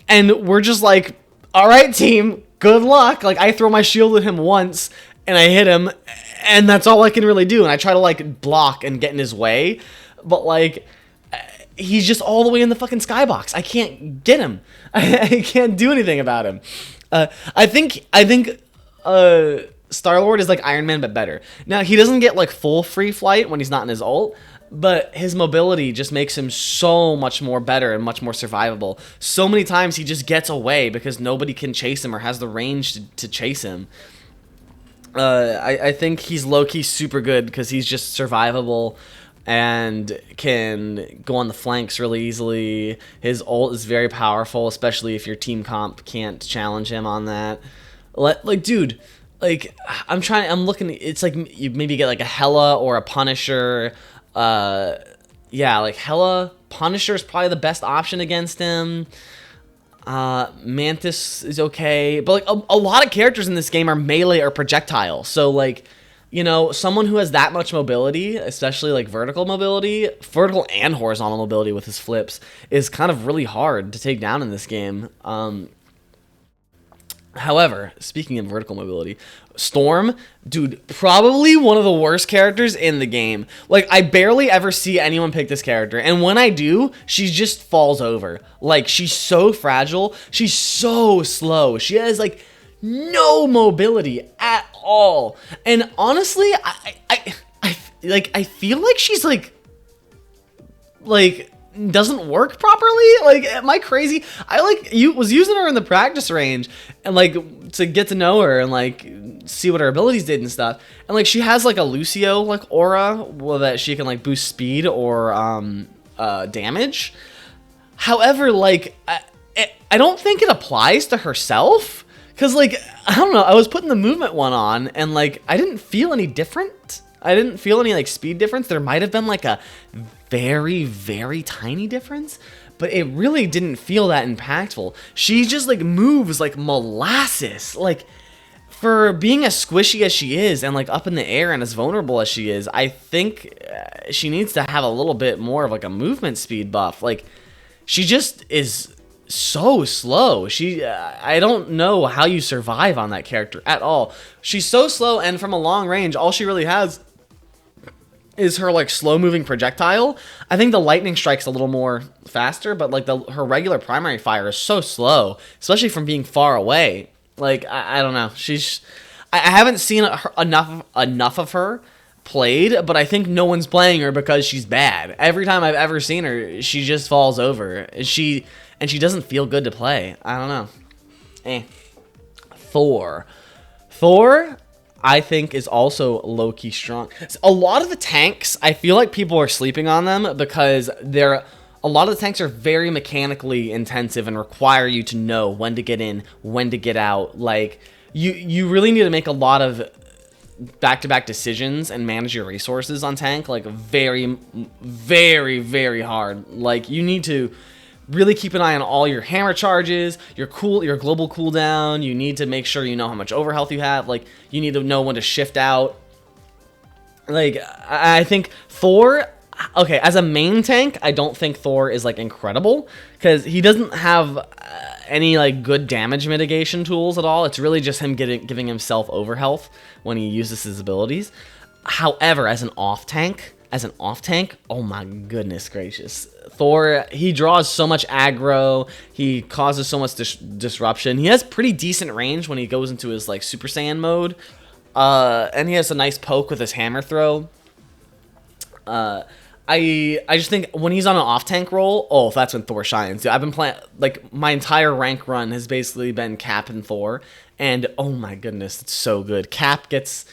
and we're just like, all right, team, good luck. Like, I throw my shield at him once, and I hit him, and that's all I can really do, and I try to, like, block and get in his way, but, like, he's just all the way in the fucking skybox. I can't get him. I can't do anything about him. I think Star-Lord is like Iron Man, but better. Now, he doesn't get like full free flight when he's not in his ult, but his mobility just makes him so much more better and much more survivable. So many times he just gets away because nobody can chase him or has the range to chase him. I think he's low-key super good because he's just survivable and can go on the flanks really easily. His ult is very powerful, especially if your team comp can't challenge him on that. Like, dude, like, I'm looking, it's like you maybe get like a Hela or a Punisher. Yeah, like Hela, Punisher is probably the best option against him. Mantis is okay, but like a lot of characters in this game are melee or projectile. So like, you know, someone who has that much mobility, especially like vertical and horizontal mobility with his flips, is kind of really hard to take down in this game. However, speaking of vertical mobility, Storm, dude, probably one of the worst characters in the game. Like, I barely ever see anyone pick this character, and when I do, she just falls over. Like, she's so fragile, she's so slow, she has, like, no mobility at all. And honestly, I feel like she's, like, doesn't work properly. Like, am I crazy? I was using her in the practice range and like to get to know her and like see what her abilities did and stuff. And like she has like a Lucio like aura that she can like boost speed or damage. However, like I don't think it applies to herself because like I don't know. I was putting the movement one on and like I didn't feel any different. I didn't feel any like speed difference. There might have been like a very, very tiny difference, but it really didn't feel that impactful. She just like moves like molasses. Like for being as squishy as she is and like up in the air and as vulnerable as she is, I think she needs to have a little bit more of like a movement speed buff. Like she just is so slow. I don't know how you survive on that character at all. She's so slow, and from a long range, all she really has is her like slow moving projectile. I think the lightning strike's a little more faster, but like her regular primary fire is so slow, especially from being far away. Like I don't know. I haven't seen enough of her played, but I think no one's playing her because she's bad. Every time I've ever seen her, she just falls over. She doesn't feel good to play. I don't know. Thor, I think is also low-key strong. A lot of the tanks, I feel like people are sleeping on them because a lot of the tanks are very mechanically intensive and require you to know when to get in, when to get out. Like you really need to make a lot of back-to-back decisions and manage your resources on tank like very, very, very hard. Like you need to really keep an eye on all your hammer charges, your global cooldown. You need to make sure you know how much overhealth you have. Like, you need to know when to shift out. Like, I think Thor, okay, as a main tank, I don't think Thor is, like, incredible. Because he doesn't have any, like, good damage mitigation tools at all. It's really just him giving himself overhealth when he uses his abilities. However, as an off tank, oh my goodness gracious. Thor, he draws so much aggro, he causes so much disruption. He has pretty decent range when he goes into his like Super Saiyan mode. And he has a nice poke with his hammer throw. I just think when he's on an off-tank role, oh, that's when Thor shines. Dude, I've been playing, like, my entire rank run has basically been Cap and Thor, and oh my goodness, it's so good. Cap gets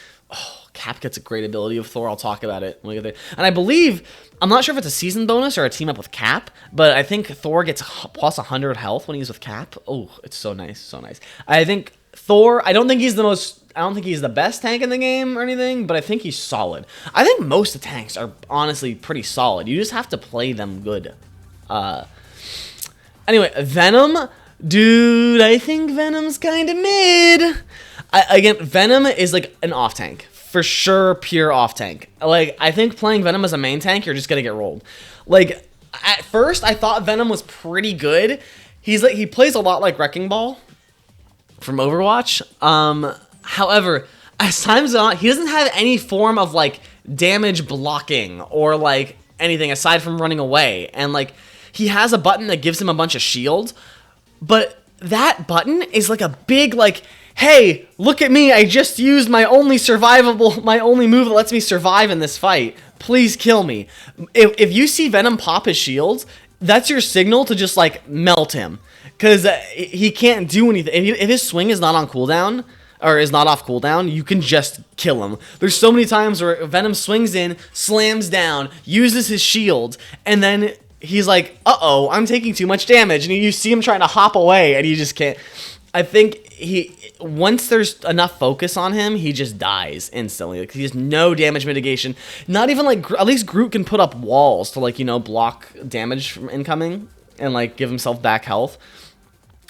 a great ability of Thor. I'll talk about it when we get there. And I believe, I'm not sure if it's a season bonus or a team up with Cap, but I think Thor gets plus 100 health when he's with Cap. Oh, it's so nice, so nice. I think Thor, I don't think he's the best tank in the game or anything, but I think he's solid. I think most of the tanks are honestly pretty solid. You just have to play them good. Anyway, Venom, dude, I think Venom's kind of mid. Again, Venom is like an off tank. For sure, pure off tank. Like, I think playing Venom as a main tank, you're just gonna get rolled. Like, at first, I thought Venom was pretty good. He plays a lot like Wrecking Ball from Overwatch. However, as time's gone, he doesn't have any form of like damage blocking or like anything aside from running away. And like, he has a button that gives him a bunch of shield, but that button is like a big like, hey, look at me, I just used my only move that lets me survive in this fight. Please kill me. If you see Venom pop his shields, that's your signal to just like melt him. Because he can't do anything. If his swing is not on cooldown, or is not off cooldown, you can just kill him. There's so many times where Venom swings in, slams down, uses his shield, and then he's like, uh-oh, I'm taking too much damage. And you see him trying to hop away, and you just can't. I think once there's enough focus on him, he just dies instantly. Like, he has no damage mitigation. Not even like, at least Groot can put up walls to like, block damage from incoming and like give himself back health.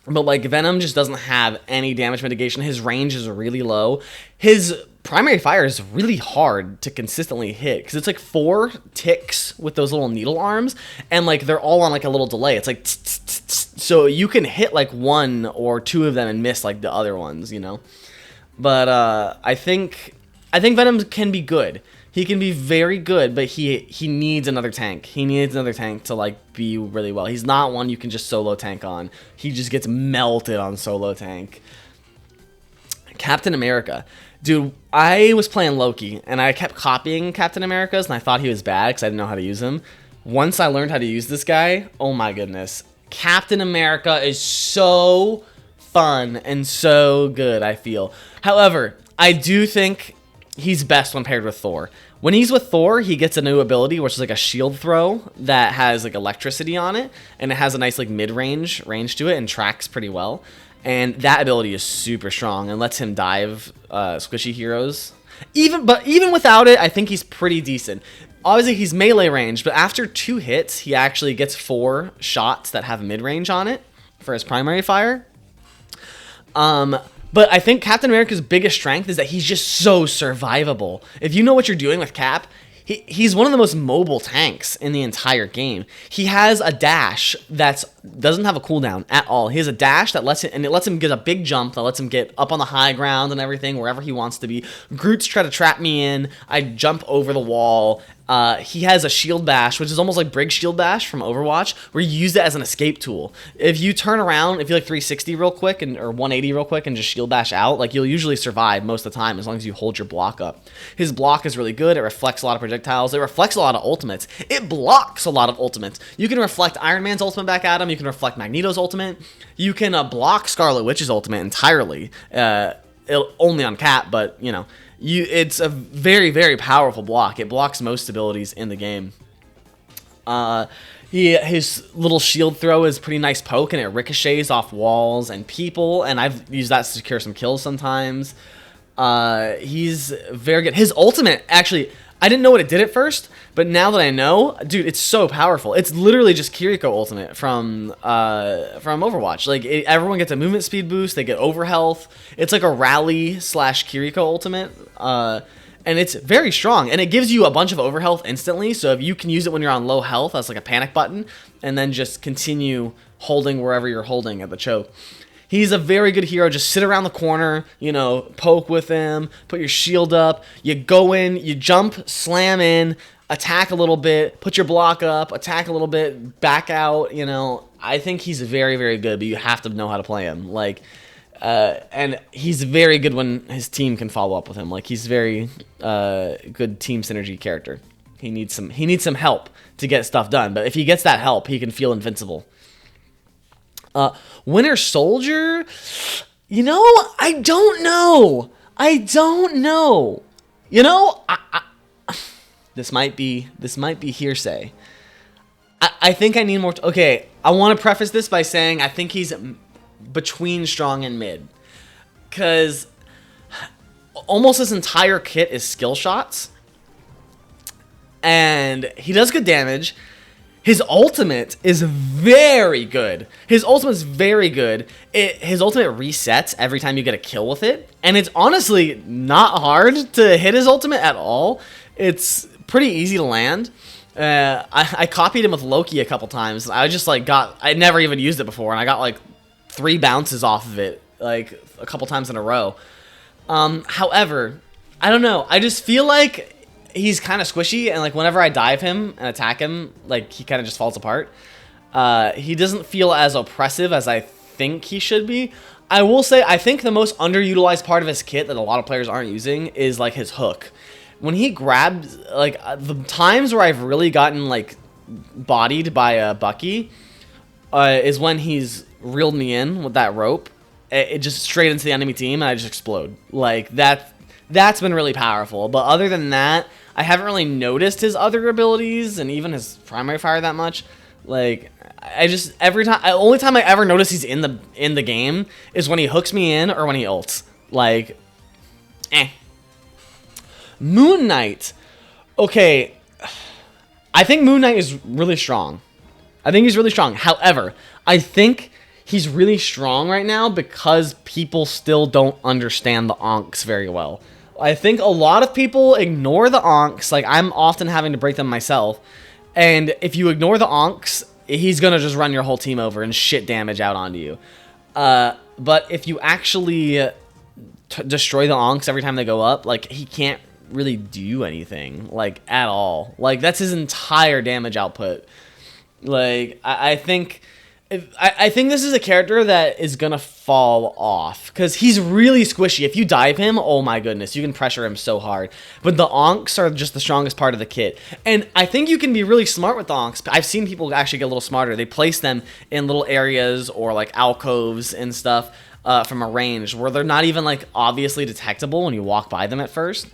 But like Venom just doesn't have any damage mitigation. His range is really low. His primary fire is really hard to consistently hit because it's like 4 ticks with those little needle arms, and like they're all on like a little delay. It's like so you can hit like 1 or 2 of them and miss like the other ones, But I think Venom can be good. He can be very good, but he needs another tank. He needs another tank to like be really well. He's not one you can just solo tank on. He just gets melted on solo tank. Captain America. Dude, I was playing Loki, and I kept copying Captain America's, and I thought he was bad because I didn't know how to use him. Once I learned how to use this guy, oh my goodness. Captain America is so fun and so good, I feel. However, I do think he's best when paired with Thor. When he's with Thor, he gets a new ability, which is like a shield throw that has like electricity on it, and it has a nice like mid-range range to it and tracks pretty well. And that ability is super strong and lets him dive squishy heroes. Even without it, I think he's pretty decent. Obviously, he's melee range, but after 2 hits, he actually gets 4 shots that have mid-range on it for his primary fire. But I think Captain America's biggest strength is that he's just so survivable. If you know what you're doing with Cap, he's one of the most mobile tanks in the entire game. He has a dash that doesn't have a cooldown at all. He has a dash that lets him get a big jump that lets him get up on the high ground and everything wherever he wants to be. Groot's try to trap me in. I jump over the wall. He has a shield bash, which is almost like Briggs shield bash from Overwatch, where you use it as an escape tool. If you turn around, if you like 360 real quick or 180 real quick and just shield bash out, like you'll usually survive most of the time as long as you hold your block up. His block is really good. It reflects a lot of projectiles. It reflects a lot of ultimates. It blocks a lot of ultimates. You can reflect Iron Man's ultimate back at him. You can reflect Magneto's ultimate. You can block Scarlet Witch's ultimate entirely. Only on Cap, but it's a very, very powerful block. It blocks most abilities in the game. His little shield throw is pretty nice poke, and it ricochets off walls and people, and I've used that to secure some kills sometimes. He's very good. His ultimate, actually, I didn't know what it did at first, but now that I know, dude, it's so powerful. It's literally just Kiriko ultimate from Overwatch. Like, everyone gets a movement speed boost. They get overhealth. It's like a rally / Kiriko ultimate, and it's very strong. And it gives you a bunch of overhealth instantly. So if you can use it when you're on low health, that's like a panic button, and then just continue holding wherever you're holding at the choke. He's a very good hero. Just sit around the corner, poke with him, put your shield up. You go in, you jump, slam in, attack a little bit, put your block up, attack a little bit, back out. I think he's very, very good, but you have to know how to play him. And he's very good when his team can follow up with him. Like, he's very good team synergy character. He needs some help to get stuff done, but if he gets that help, he can feel invincible. Winter Soldier, I don't know. This might be hearsay. I think I need more. Okay, I want to preface this by saying I think he's between strong and mid, because almost his entire kit is skill shots, and he does good damage. His ultimate is very good. His ultimate is very good. His ultimate resets every time you get a kill with it. And it's honestly not hard to hit his ultimate at all. It's pretty easy to land. I copied him with Loki a couple times. I just like I never even used it before. And I got like 3 bounces off of it like a couple times in a row. However, I don't know. I just feel like he's kind of squishy, and like whenever I dive him and attack him, like he kind of just falls apart. He doesn't feel as oppressive as I think he should be. I will say I think the most underutilized part of his kit that a lot of players aren't using is like his hook. When he grabs, like the times where I've really gotten like bodied by Bucky is when he's reeled me in with that rope. It just straight into the enemy team and I just explode. Like that's been really powerful. But other than that, I haven't really noticed his other abilities and even his primary fire that much. Like I just only time I ever notice he's in the game is when he hooks me in or when he ults. Like Moon Knight. Okay, I think Moon Knight is really strong. I think he's really strong. However, I think he's really strong right now because people still don't understand the Onks very well. I think a lot of people ignore the Onks. Like, I'm often having to break them myself. And if you ignore the Onks, he's going to just run your whole team over and shit damage out onto you. But if you actually destroy the Onks every time they go up, like, he can't really do anything, like, at all. Like, that's his entire damage output. Like, I think this is a character that is gonna fall off because he's really squishy. If you dive him, oh my goodness, you can pressure him so hard. But the Onks are just the strongest part of the kit. And I think you can be really smart with the Onks. I've seen people actually get a little smarter. They place them in little areas or like alcoves and stuff from a range where they're not even like obviously detectable when you walk by them at first.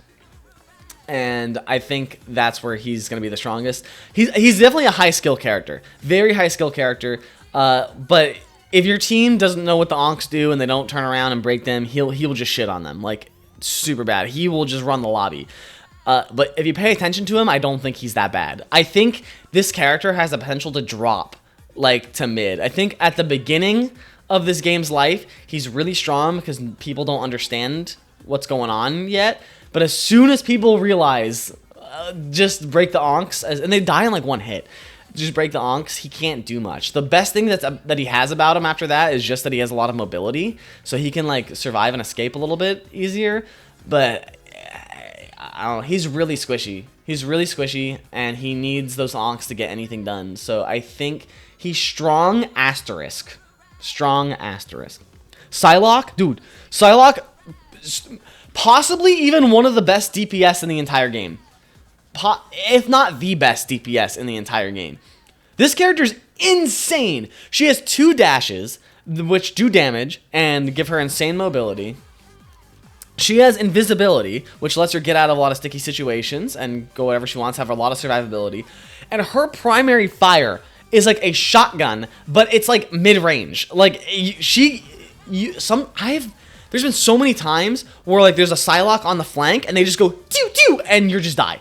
And I think that's where he's going to be the strongest. He's definitely a high skill character. Very high skill character. But if your team doesn't know what the Onks do and they don't turn around and break them, he will just shit on them. Like, super bad. He will just run the lobby. But if you pay attention to him, I don't think he's that bad. I think this character has the potential to drop, like, to mid. I think at the beginning of this game's life, he's really strong because people don't understand what's going on yet. But as soon as people realize, just break the Onks, and they die in like one hit, just break the Onks, he can't do much. The best thing that he has about him after that is just that he has a lot of mobility, so he can like survive and escape a little bit easier. But I don't know, he's really squishy. He's really squishy, and he needs those Onks to get anything done. So I think he's strong asterisk. Strong asterisk. Psylocke, dude. Psylocke, possibly even one of the best DPS in the entire game. If not the best DPS in the entire game. This character's insane. She has 2 dashes, which do damage and give her insane mobility. She has invisibility, which lets her get out of a lot of sticky situations and go wherever she wants, have a lot of survivability. And her primary fire is like a shotgun, but it's like mid-range. Like, there's been so many times where like there's a Psylocke on the flank and they just go doo doo and you just die.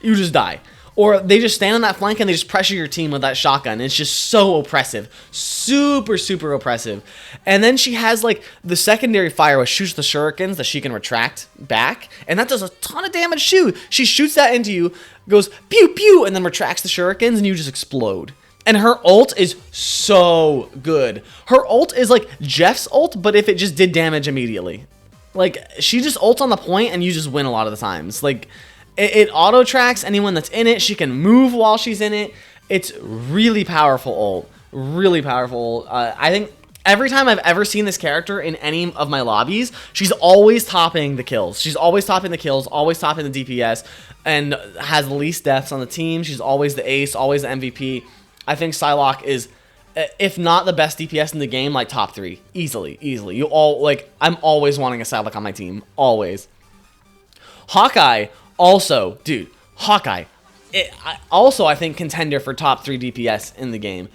You just die. Or they just stand on that flank and they just pressure your team with that shotgun. It's just so oppressive. Super, super oppressive. And then she has like the secondary fire which shoots the shurikens that she can retract back. And that does a ton of damage too. She shoots that into you, goes pew pew, and then retracts the shurikens and you just explode. And her ult is so good. Her ult is like Jeff's ult, but if it just did damage immediately. Like, she just ults on the point and you just win a lot of the times. Like, it auto-tracks anyone that's in it. She can move while she's in it. It's really powerful ult. Really powerful. I think every time I've ever seen this character in any of my lobbies, she's always topping the kills. She's always topping the kills, always topping the DPS, and has the least deaths on the team. She's always the ace, always the MVP. I think Psylocke is, if not the best DPS in the game, like top 3. Easily. I'm always wanting a Psylocke on my team. Always. Hawkeye, also, dude, Hawkeye. I think contender for top 3 DPS in the game.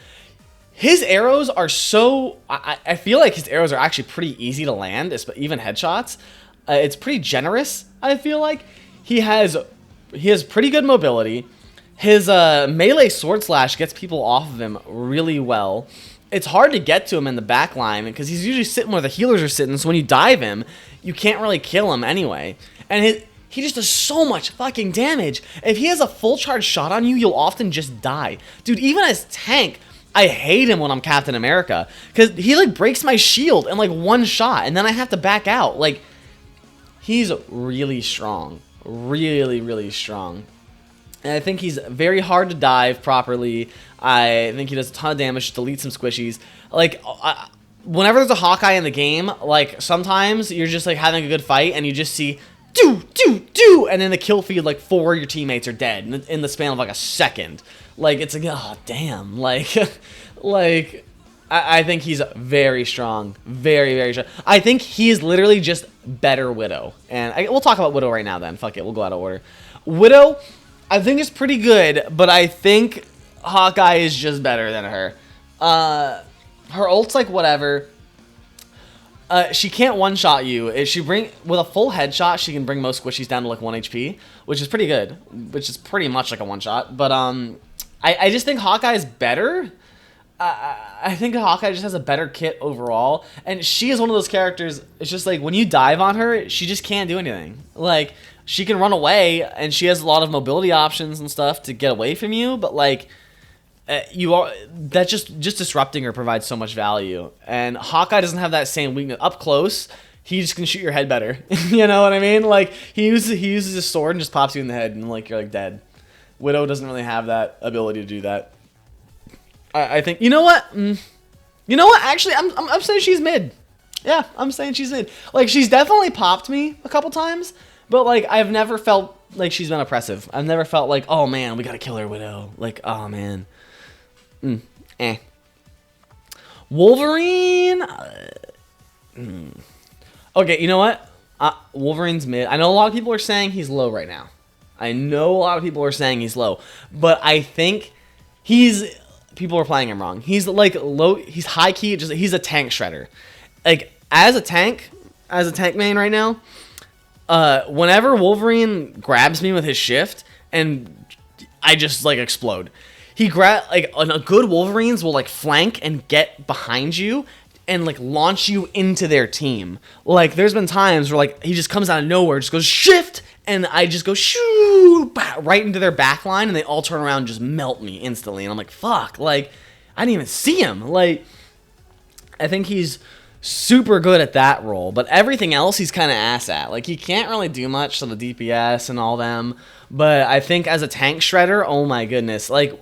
His arrows are so, I feel like his arrows are actually pretty easy to land, even headshots. It's pretty generous, I feel like. He has pretty good mobility. His melee sword slash gets people off of him really well. It's hard to get to him in the back line because he's usually sitting where the healers are sitting, so when you dive him, you can't really kill him anyway. And he just does so much fucking damage. If he has a full charge shot on you, you'll often just die. Dude, even as tank, I hate him when I'm Captain America because he like breaks my shield in like one shot and then I have to back out. Like, he's really strong. Really, really strong. And I think he's very hard to dive properly. I think he does a ton of damage, delete some squishies. Like, whenever there's a Hawkeye in the game, like, sometimes you're just, like, having a good fight, and you just see, do, and then the kill feed, like, 4 of your teammates are dead in the span of, like, a second. Like, it's like, oh, damn. Like, I think he's very strong. Very, very strong. I think he is literally just better Widow. And we'll talk about Widow right now, then. Fuck it, we'll go out of order. Widow, I think is pretty good, but I think Hawkeye is just better than her. Her ult's like whatever. She can't one-shot you. If she with a full headshot, she can bring most squishies down to like 1 HP, which is pretty good. Which is pretty much like a one-shot. But I just think Hawkeye is better. I think Hawkeye just has a better kit overall, and she is one of those characters. It's just like when you dive on her, she just can't do anything. Like, she can run away, and she has a lot of mobility options and stuff to get away from you. But like, that's just disrupting her provides so much value. And Hawkeye doesn't have that same weakness up close. He just can shoot your head better. You know what I mean? Like, he uses his sword and just pops you in the head, and like you're like dead. Widow doesn't really have that ability to do that. I think, you know what? You know what? Actually, I'm saying she's mid. Yeah, I'm saying she's mid. Like, she's definitely popped me a couple times, but like I've never felt like she's been oppressive. I've never felt like, oh man, we gotta kill her, Widow. Like, oh man. Wolverine. Okay, you know what? Wolverine's mid. I know a lot of people are saying he's low right now. I know a lot of people are saying he's low, but I think people are playing him wrong. He's like low. He's high key. He's a tank shredder. Like as a tank main right now. Whenever Wolverine grabs me with his shift, and I just like explode. He a good Wolverines will like flank and get behind you and like launch you into their team. Like there's been times where like he just comes out of nowhere, just goes shift, and I just go shoo right into their back line, and they all turn around and just melt me instantly. And I'm like, fuck, like I didn't even see him. Like I think he's super good at that role, but everything else he's kind of ass at. Like he can't really do much to the DPS and all them. But I think as a tank shredder, oh my goodness, like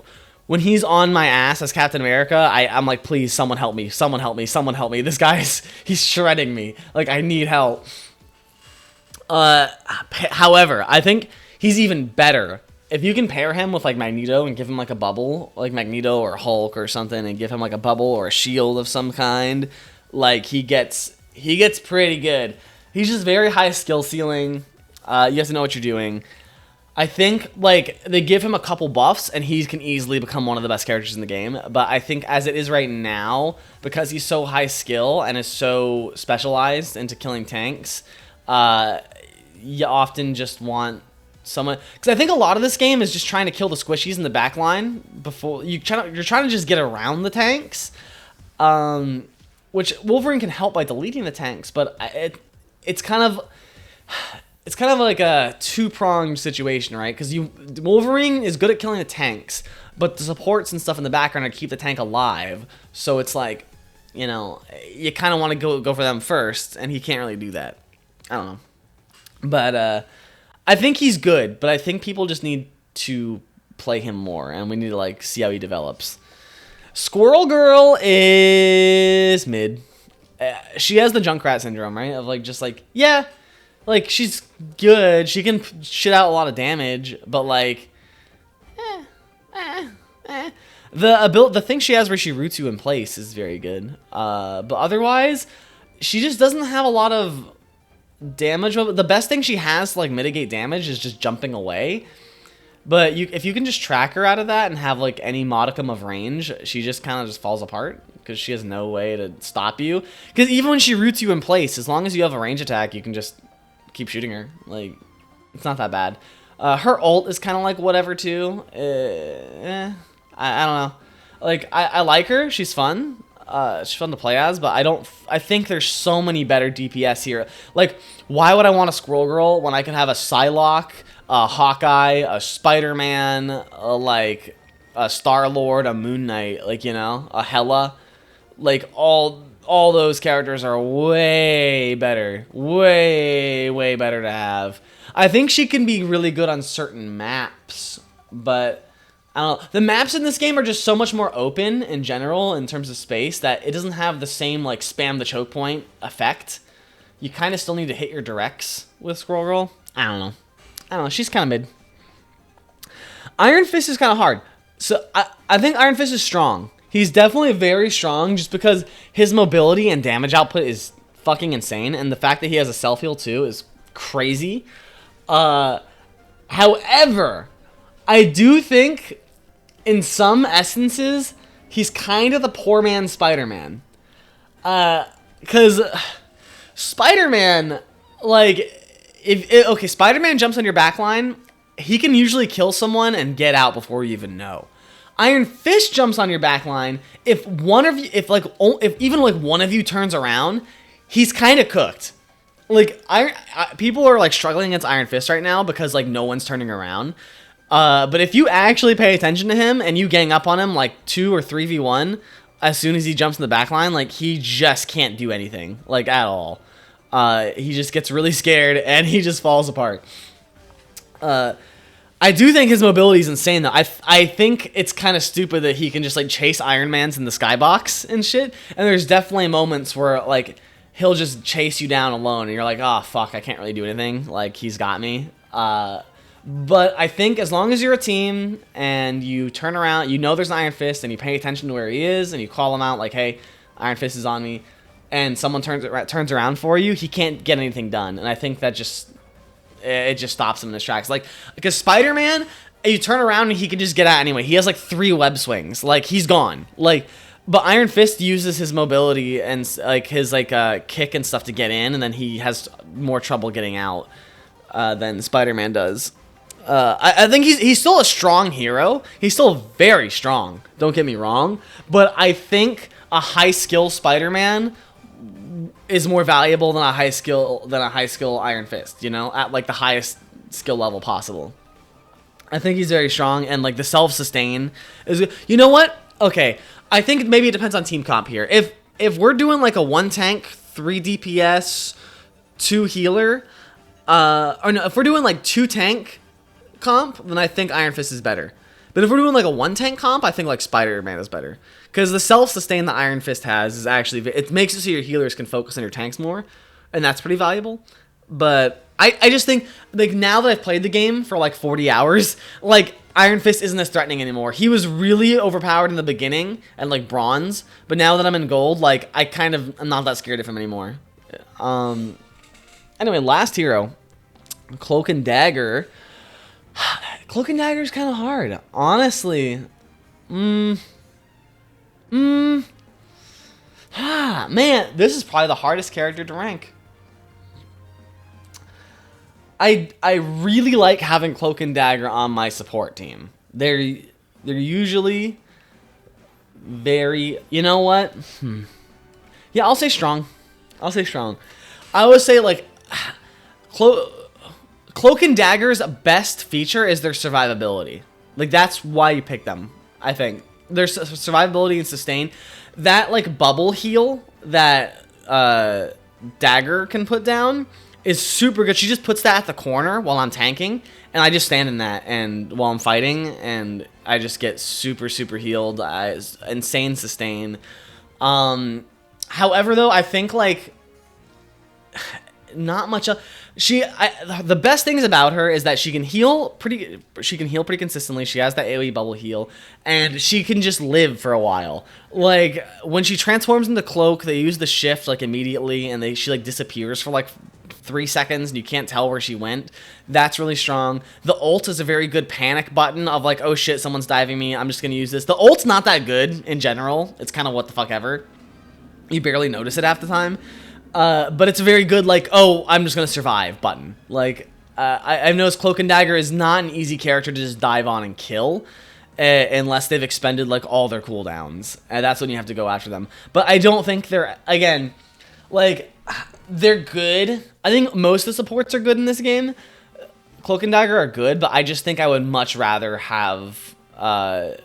when he's on my ass as Captain America, I'm like, please, someone help me, someone help me, someone help me. This he's shredding me. Like I need help. However, I think he's even better if you can pair him with like Magneto and give him like a bubble, like Magneto or Hulk or something, and give him like a bubble or a shield of some kind. Like he gets pretty good. He's just very high skill ceiling. You have to know what you're doing. I think like they give him a couple buffs and he can easily become one of the best characters in the game. But I think as it is right now, because he's so high skill and is so specialized into killing tanks, you often just want someone, because I think a lot of this game is just trying to kill the squishies in the back line before you're trying to just get around the tanks. Which Wolverine can help by deleting the tanks, but it's kind of like a two-pronged situation, right? Because Wolverine is good at killing the tanks, but the supports and stuff in the background are to keep the tank alive. So it's like, you know, you kind of want to go for them first, and he can't really do that. I don't know, but I think he's good, but I think people just need to play him more, and we need to like see how he develops. Squirrel Girl is mid. She has the Junkrat syndrome, right? Of like, just like, yeah, like she's good. She can shit out a lot of damage, but like, the thing she has where she roots you in place is very good. But otherwise, she just doesn't have a lot of damage. The best thing she has to like mitigate damage is just jumping away. But if you can just track her out of that and have like any modicum of range, she just kind of just falls apart because she has no way to stop you. Because even when she roots you in place, as long as you have a range attack, you can just keep shooting her. Like, it's not that bad. Her ult is kind of like whatever too. I don't know. Like I like her. She's fun. She's fun to play as, but I think there's so many better DPS here. Like, why would I want a Squirrel Girl when I can have a Psylocke, a Hawkeye, a Spider-Man, like a Star-Lord, a Moon Knight, like, you know, a Hela. Like, all those characters are way better. Way better to have. I think she can be really good on certain maps, but I don't know. The maps in this game are just so much more open in general in terms of space that it doesn't have the same, like, spam the choke point effect. You kind of still need to hit your directs with Squirrel Girl. I don't know. She's kind of mid. Iron Fist is kind of hard. So I think Iron Fist is strong. He's definitely very strong just because his mobility and damage output is fucking insane. And the fact that he has a self-heal too is crazy. However, I do think in some essences, he's kind of the poor man's Spider-Man. Because Spider-Man, like, okay, Spider-Man jumps on your backline, he can usually kill someone and get out before you even know. Iron Fist jumps on your backline. If even one of you turns around, he's kind of cooked. Like, people are like struggling against Iron Fist right now because like no one's turning around. But if you actually pay attention to him and you gang up on him like 2 or 3v1, as soon as he jumps in the backline, like he just can't do anything, like at all. He just gets really scared and he just falls apart. I do think his mobility is insane though. I think it's kind of stupid that he can just like chase Iron Mans in the skybox and shit. And there's definitely moments where like he'll just chase you down alone and you're like, oh fuck, I can't really do anything. Like he's got me. But I think as long as you're a team and you turn around, you know there's an Iron Fist and you pay attention to where he is and you call him out like, hey, Iron Fist is on me, and someone turns around for you, he can't get anything done. And I think that just stops him in his tracks. Like, because Spider-Man, you turn around and he can just get out anyway. He has like 3 web swings. Like, he's gone. Like, but Iron Fist uses his mobility and like his like kick and stuff to get in, and then he has more trouble getting out than Spider-Man does. I think he's still a strong hero. He's still very strong. Don't get me wrong, but I think a high skill Spider-Man is more valuable than a high skill Iron Fist. You know, at like the highest skill level possible. I think he's very strong, and like the self-sustain is. You know what? Okay, I think maybe it depends on team comp here. If we're doing like a 1 tank, 3 DPS, 2 healer, or no, if we're doing like 2 tank comp, then I think Iron Fist is better. But if we're doing like a 1 tank comp, I think like Spider-Man is better. Because the self-sustain that Iron Fist has is actually, it makes it so your healers can focus on your tanks more, and that's pretty valuable. But I just think, like, now that I've played the game for like 40 hours, like, Iron Fist isn't as threatening anymore. He was really overpowered in the beginning and like bronze, but now that I'm in gold, like, I'm not that scared of him anymore. Anyway, last hero, Cloak and Dagger. Cloak and Dagger is kind of hard, honestly. Man, this is probably the hardest character to rank. I really like having Cloak and Dagger on my support team. They're usually very, you know what? Yeah, I'll say strong. I would say like Cloak and Dagger's best feature is their survivability. Like, that's why you pick them, I think. Their survivability and sustain. That, like, bubble heal that Dagger can put down is super good. She just puts that at the corner while I'm tanking, and I just stand in that and while I'm fighting, and I just get super healed. Insane sustain. However, though, I think, like, not much. The best things about her is that she can heal pretty consistently. She has that AoE bubble heal, and she can just live for a while. Like, when she transforms into Cloak, they use the shift like immediately, and she like disappears for like 3 seconds, and you can't tell where she went. That's really strong. The ult is a very good panic button of like, oh shit, someone's diving me, I'm just gonna use this. The ult's not that good in general. It's kind of what the fuck ever. You barely notice it half the time. But it's a very good, like, oh, I'm just gonna survive button. Like, I've noticed Cloak and Dagger is not an easy character to just dive on and kill, unless they've expended like all their cooldowns, and that's when you have to go after them. But I don't think they're, again, like, they're good. I think most of the supports are good in this game. Cloak and Dagger are good, but I just think I would much rather have I'd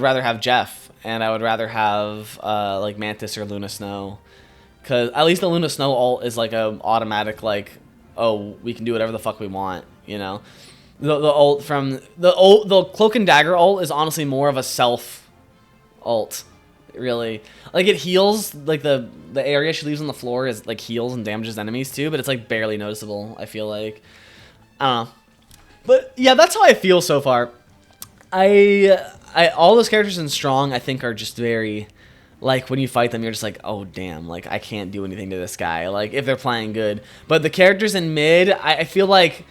rather have Jeff, and I would rather have like Mantis or Luna Snow, because at least the Luna Snow ult is like a automatic, like, oh, we can do whatever the fuck we want, you know. The ult from the Cloak and Dagger ult is honestly more of a self ult, really. Like, it heals, like the area she leaves on the floor is like heals and damages enemies too, but it's like barely noticeable, I feel like. I don't know. But yeah, that's how I feel so far. All those characters in Strong, I think, are just very, like, when you fight them, you're just like, oh, damn, like, I can't do anything to this guy, like, if they're playing good. But the characters in Mid, I feel like,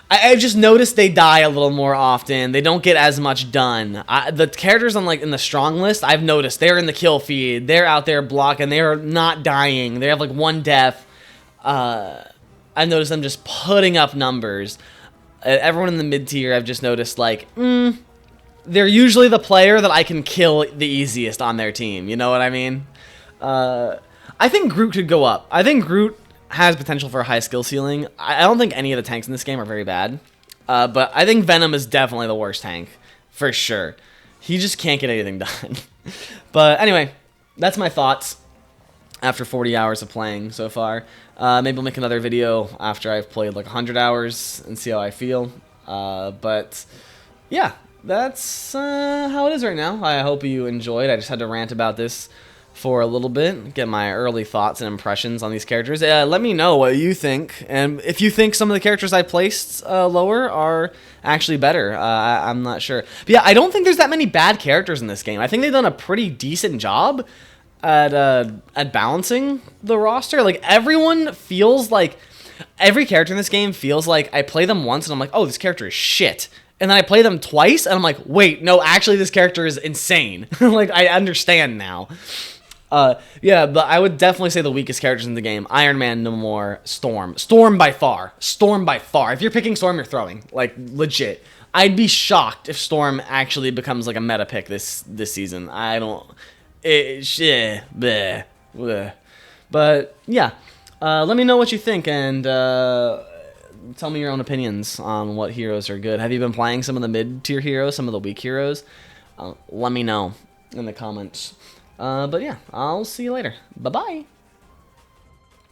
I've just noticed they die a little more often. They don't get as much done. The characters on, like, in the Strong list, I've noticed they're in the kill feed. They're out there blocking. They are not dying. They have, like, 1 death. I've noticed them just putting up numbers. Everyone in the mid tier, I've just noticed, like, they're usually the player that I can kill the easiest on their team. You know what I mean? I think Groot could go up. I think Groot has potential for a high skill ceiling. I don't think any of the tanks in this game are very bad. But I think Venom is definitely the worst tank, for sure. He just can't get anything done. But anyway, that's my thoughts after 40 hours of playing so far. Maybe I'll make another video after I've played like 100 hours and see how I feel. But yeah, that's how it is right now. I hope you enjoyed. I just had to rant about this for a little bit, get my early thoughts and impressions on these characters. Let me know what you think, and if you think some of the characters I placed lower are actually better. I'm not sure. But yeah, I don't think there's that many bad characters in this game. I think they've done a pretty decent job at balancing the roster. Like, everyone feels like, every character in this game feels like I play them once and I'm like, oh, this character is shit. And then I play them twice and I'm like, wait, no, actually this character is insane. Like, I understand now. Yeah, but I would definitely say the weakest characters in the game: Iron Man, Namor, Storm. Storm by far. Storm by far. If you're picking Storm, you're throwing. Like, legit. I'd be shocked if Storm actually becomes like a meta pick this season. I don't... Bleh, bleh. But yeah, let me know what you think, and tell me your own opinions on what heroes are good. Have you been playing some of the mid-tier heroes, some of the weak heroes? Let me know in the comments. But yeah, I'll see you later. Bye-bye.